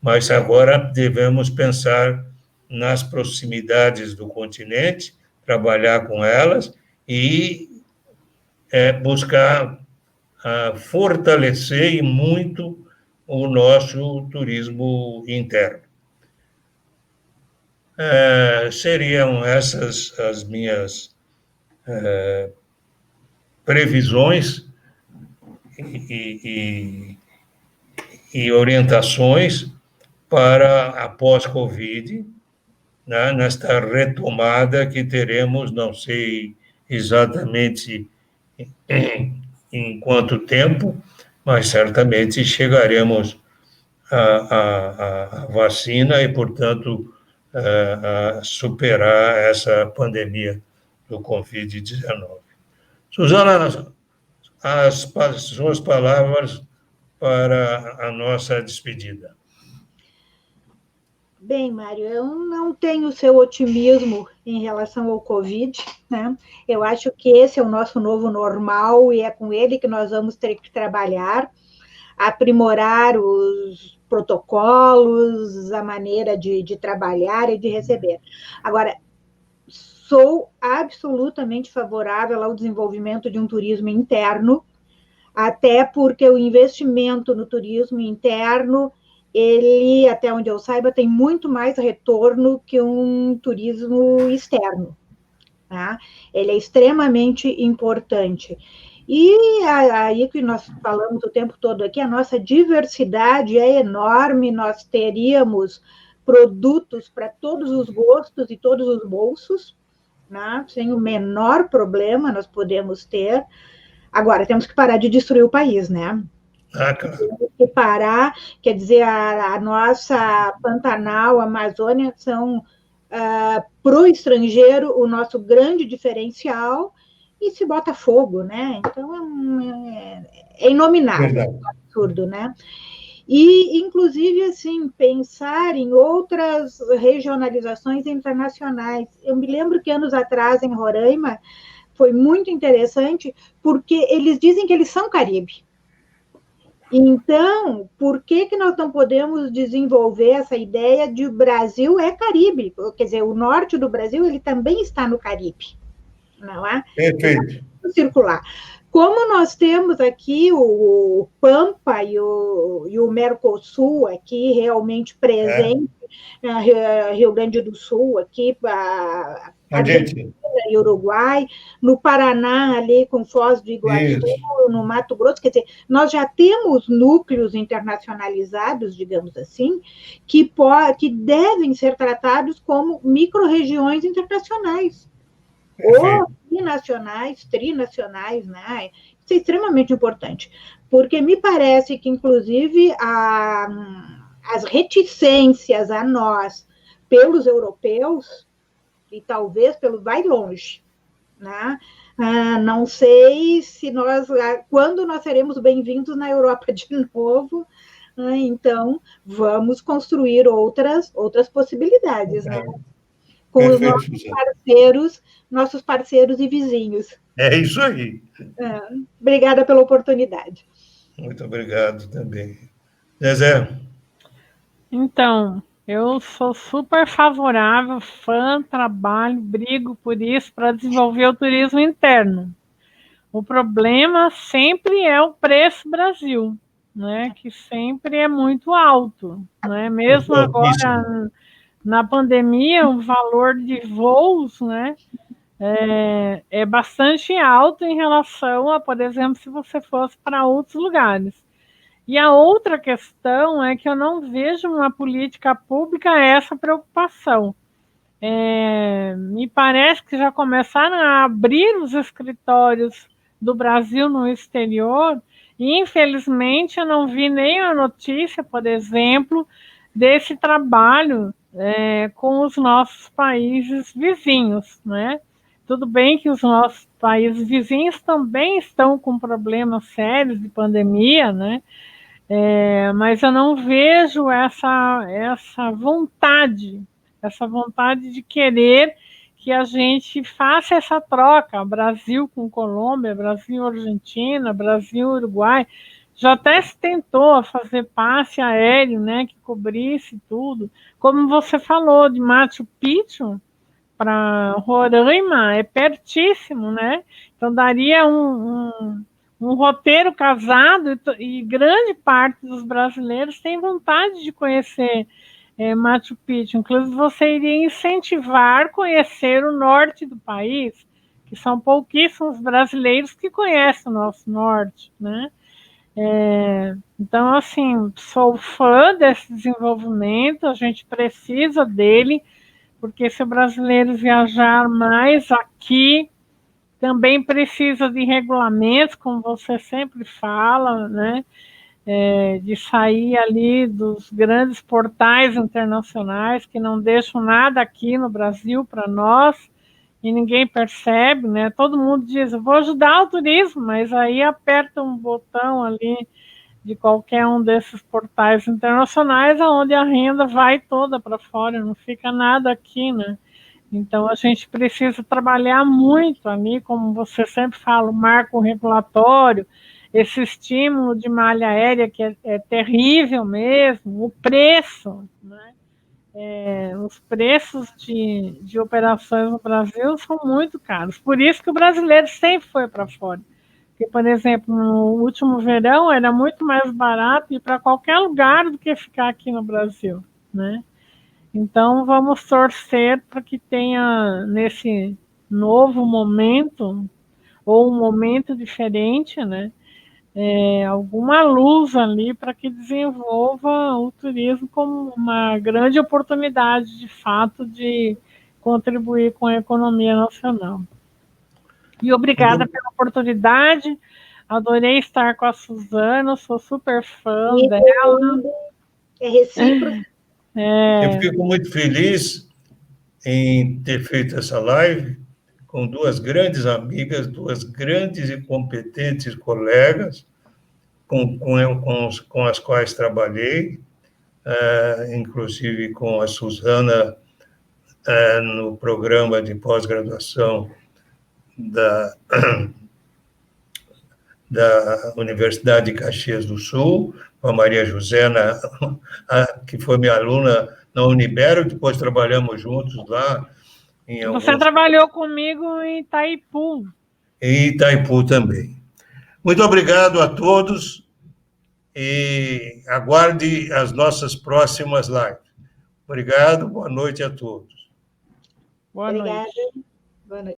Mas agora devemos pensar nas proximidades do continente, trabalhar com elas e buscar fortalecer e muito o nosso turismo interno. Seriam essas as minhas previsões e orientações para a pós-Covid, né, nesta retomada que teremos, não sei exatamente em quanto tempo, mas certamente chegaremos à vacina e, portanto, a superar essa pandemia do Covid-19. Suzana, as suas palavras para a nossa despedida. Bem, Mário, eu não tenho o seu otimismo em relação ao Covid, né? Eu acho que esse é o nosso novo normal e é com ele que nós vamos ter que trabalhar, aprimorar os protocolos, a maneira de trabalhar e de receber. Agora, sou absolutamente favorável ao desenvolvimento de um turismo interno, até porque o investimento no turismo interno, ele, até onde eu saiba, tem muito mais retorno que um turismo externo. tá? Ele é extremamente importante. E aí que nós falamos o tempo todo aqui, a nossa diversidade é enorme, nós teríamos produtos para todos os gostos e todos os bolsos, né? Sem o menor problema nós podemos ter. Agora, temos que parar de destruir o país, né? Ah, claro. Temos que parar, quer dizer, a nossa Pantanal, a Amazônia são, para o estrangeiro, o nosso grande diferencial, e se bota fogo, né? Então, é inominável, Verdade. é um absurdo, né? E, inclusive, assim, pensar em outras regionalizações internacionais. Eu me lembro que anos atrás, em Roraima, foi muito interessante, porque eles dizem que eles são Caribe. Então, por que nós não podemos desenvolver essa ideia de o Brasil é Caribe? Quer dizer, o norte do Brasil ele também está no Caribe, não é? Perfeito. Circular. Como nós temos aqui o Pampa e o Mercosul aqui realmente presente, Rio Grande do Sul, aqui, a Argentina e Uruguai, no Paraná, ali com Foz do Iguaçu, no Mato Grosso, quer dizer, nós já temos núcleos internacionalizados, digamos assim, que devem ser tratados como micro-regiões internacionais. Ou binacionais, trinacionais, né? Isso é extremamente importante, porque me parece que, inclusive, as reticências a nós pelos europeus, e talvez vai longe, né? Não sei se quando nós seremos bem-vindos na Europa de novo, então vamos construir outras possibilidades, né? Com os nossos parceiros e vizinhos. É isso aí. Obrigada pela oportunidade. Muito obrigado também. Zezé? Então, eu sou super favorável, fã, trabalho, brigo por isso para desenvolver o turismo interno. O problema sempre é o preço Brasil, né? Que sempre é muito alto, né? Mesmo agora na pandemia, o valor de voos, né, é bastante alto em relação a, por exemplo, se você fosse para outros lugares. E a outra questão é que eu não vejo uma política pública essa preocupação. Me parece que já começaram a abrir os escritórios do Brasil no exterior e, infelizmente, eu não vi nenhuma notícia, por exemplo, desse trabalho com os nossos países vizinhos, né? Tudo bem que os nossos países vizinhos também estão com problemas sérios de pandemia, né? Mas eu não vejo essa vontade de querer que a gente faça essa troca, Brasil com Colômbia, Brasil Argentina, Brasil Uruguai. Já até se tentou fazer passe aéreo, né, que cobrisse tudo. Como você falou, de Machu Picchu para Roraima, é pertíssimo, né? Então daria um roteiro casado e grande parte dos brasileiros tem vontade de conhecer Machu Picchu. Inclusive, você iria incentivar conhecer o norte do país, que são pouquíssimos brasileiros que conhecem o nosso norte, né? Então, assim, sou fã desse desenvolvimento, a gente precisa dele, porque se o brasileiro viajar mais aqui, também precisa de regulamentos, como você sempre fala, né? De sair ali dos grandes portais internacionais que não deixam nada aqui no Brasil para nós e ninguém percebe, né? Todo mundo diz, vou ajudar o turismo, mas aí aperta um botão ali de qualquer um desses portais internacionais, onde a renda vai toda para fora, não fica nada aqui, né? Então, a gente precisa trabalhar muito ali, como você sempre fala, o marco regulatório, esse estímulo de malha aérea que é terrível mesmo, o preço, né? Os preços de operações no Brasil são muito caros. Por isso que o brasileiro sempre foi para fora. Porque, por exemplo, no último verão era muito mais barato ir para qualquer lugar do que ficar aqui no Brasil, né? Então, vamos torcer para que tenha, novo momento, ou um momento diferente, né? Alguma luz ali para que desenvolva o turismo como uma grande oportunidade, de fato, de contribuir com a economia nacional. E obrigada pela oportunidade, adorei estar com a Suzana, sou super fã dela. É recíproco. Eu fico muito feliz em ter feito essa live com duas grandes amigas, duas grandes e competentes colegas, com as quais trabalhei, inclusive com a Suzana, no programa de pós-graduação da Universidade de Caxias do Sul, com a Maria Josena, que foi minha aluna na Unibero, depois trabalhamos juntos lá. Você trabalhou comigo em Itaipu. Em Itaipu também. Muito obrigado a todos e aguarde as nossas próximas lives. Obrigado, boa noite a todos. Boa noite. Obrigada. Boa noite.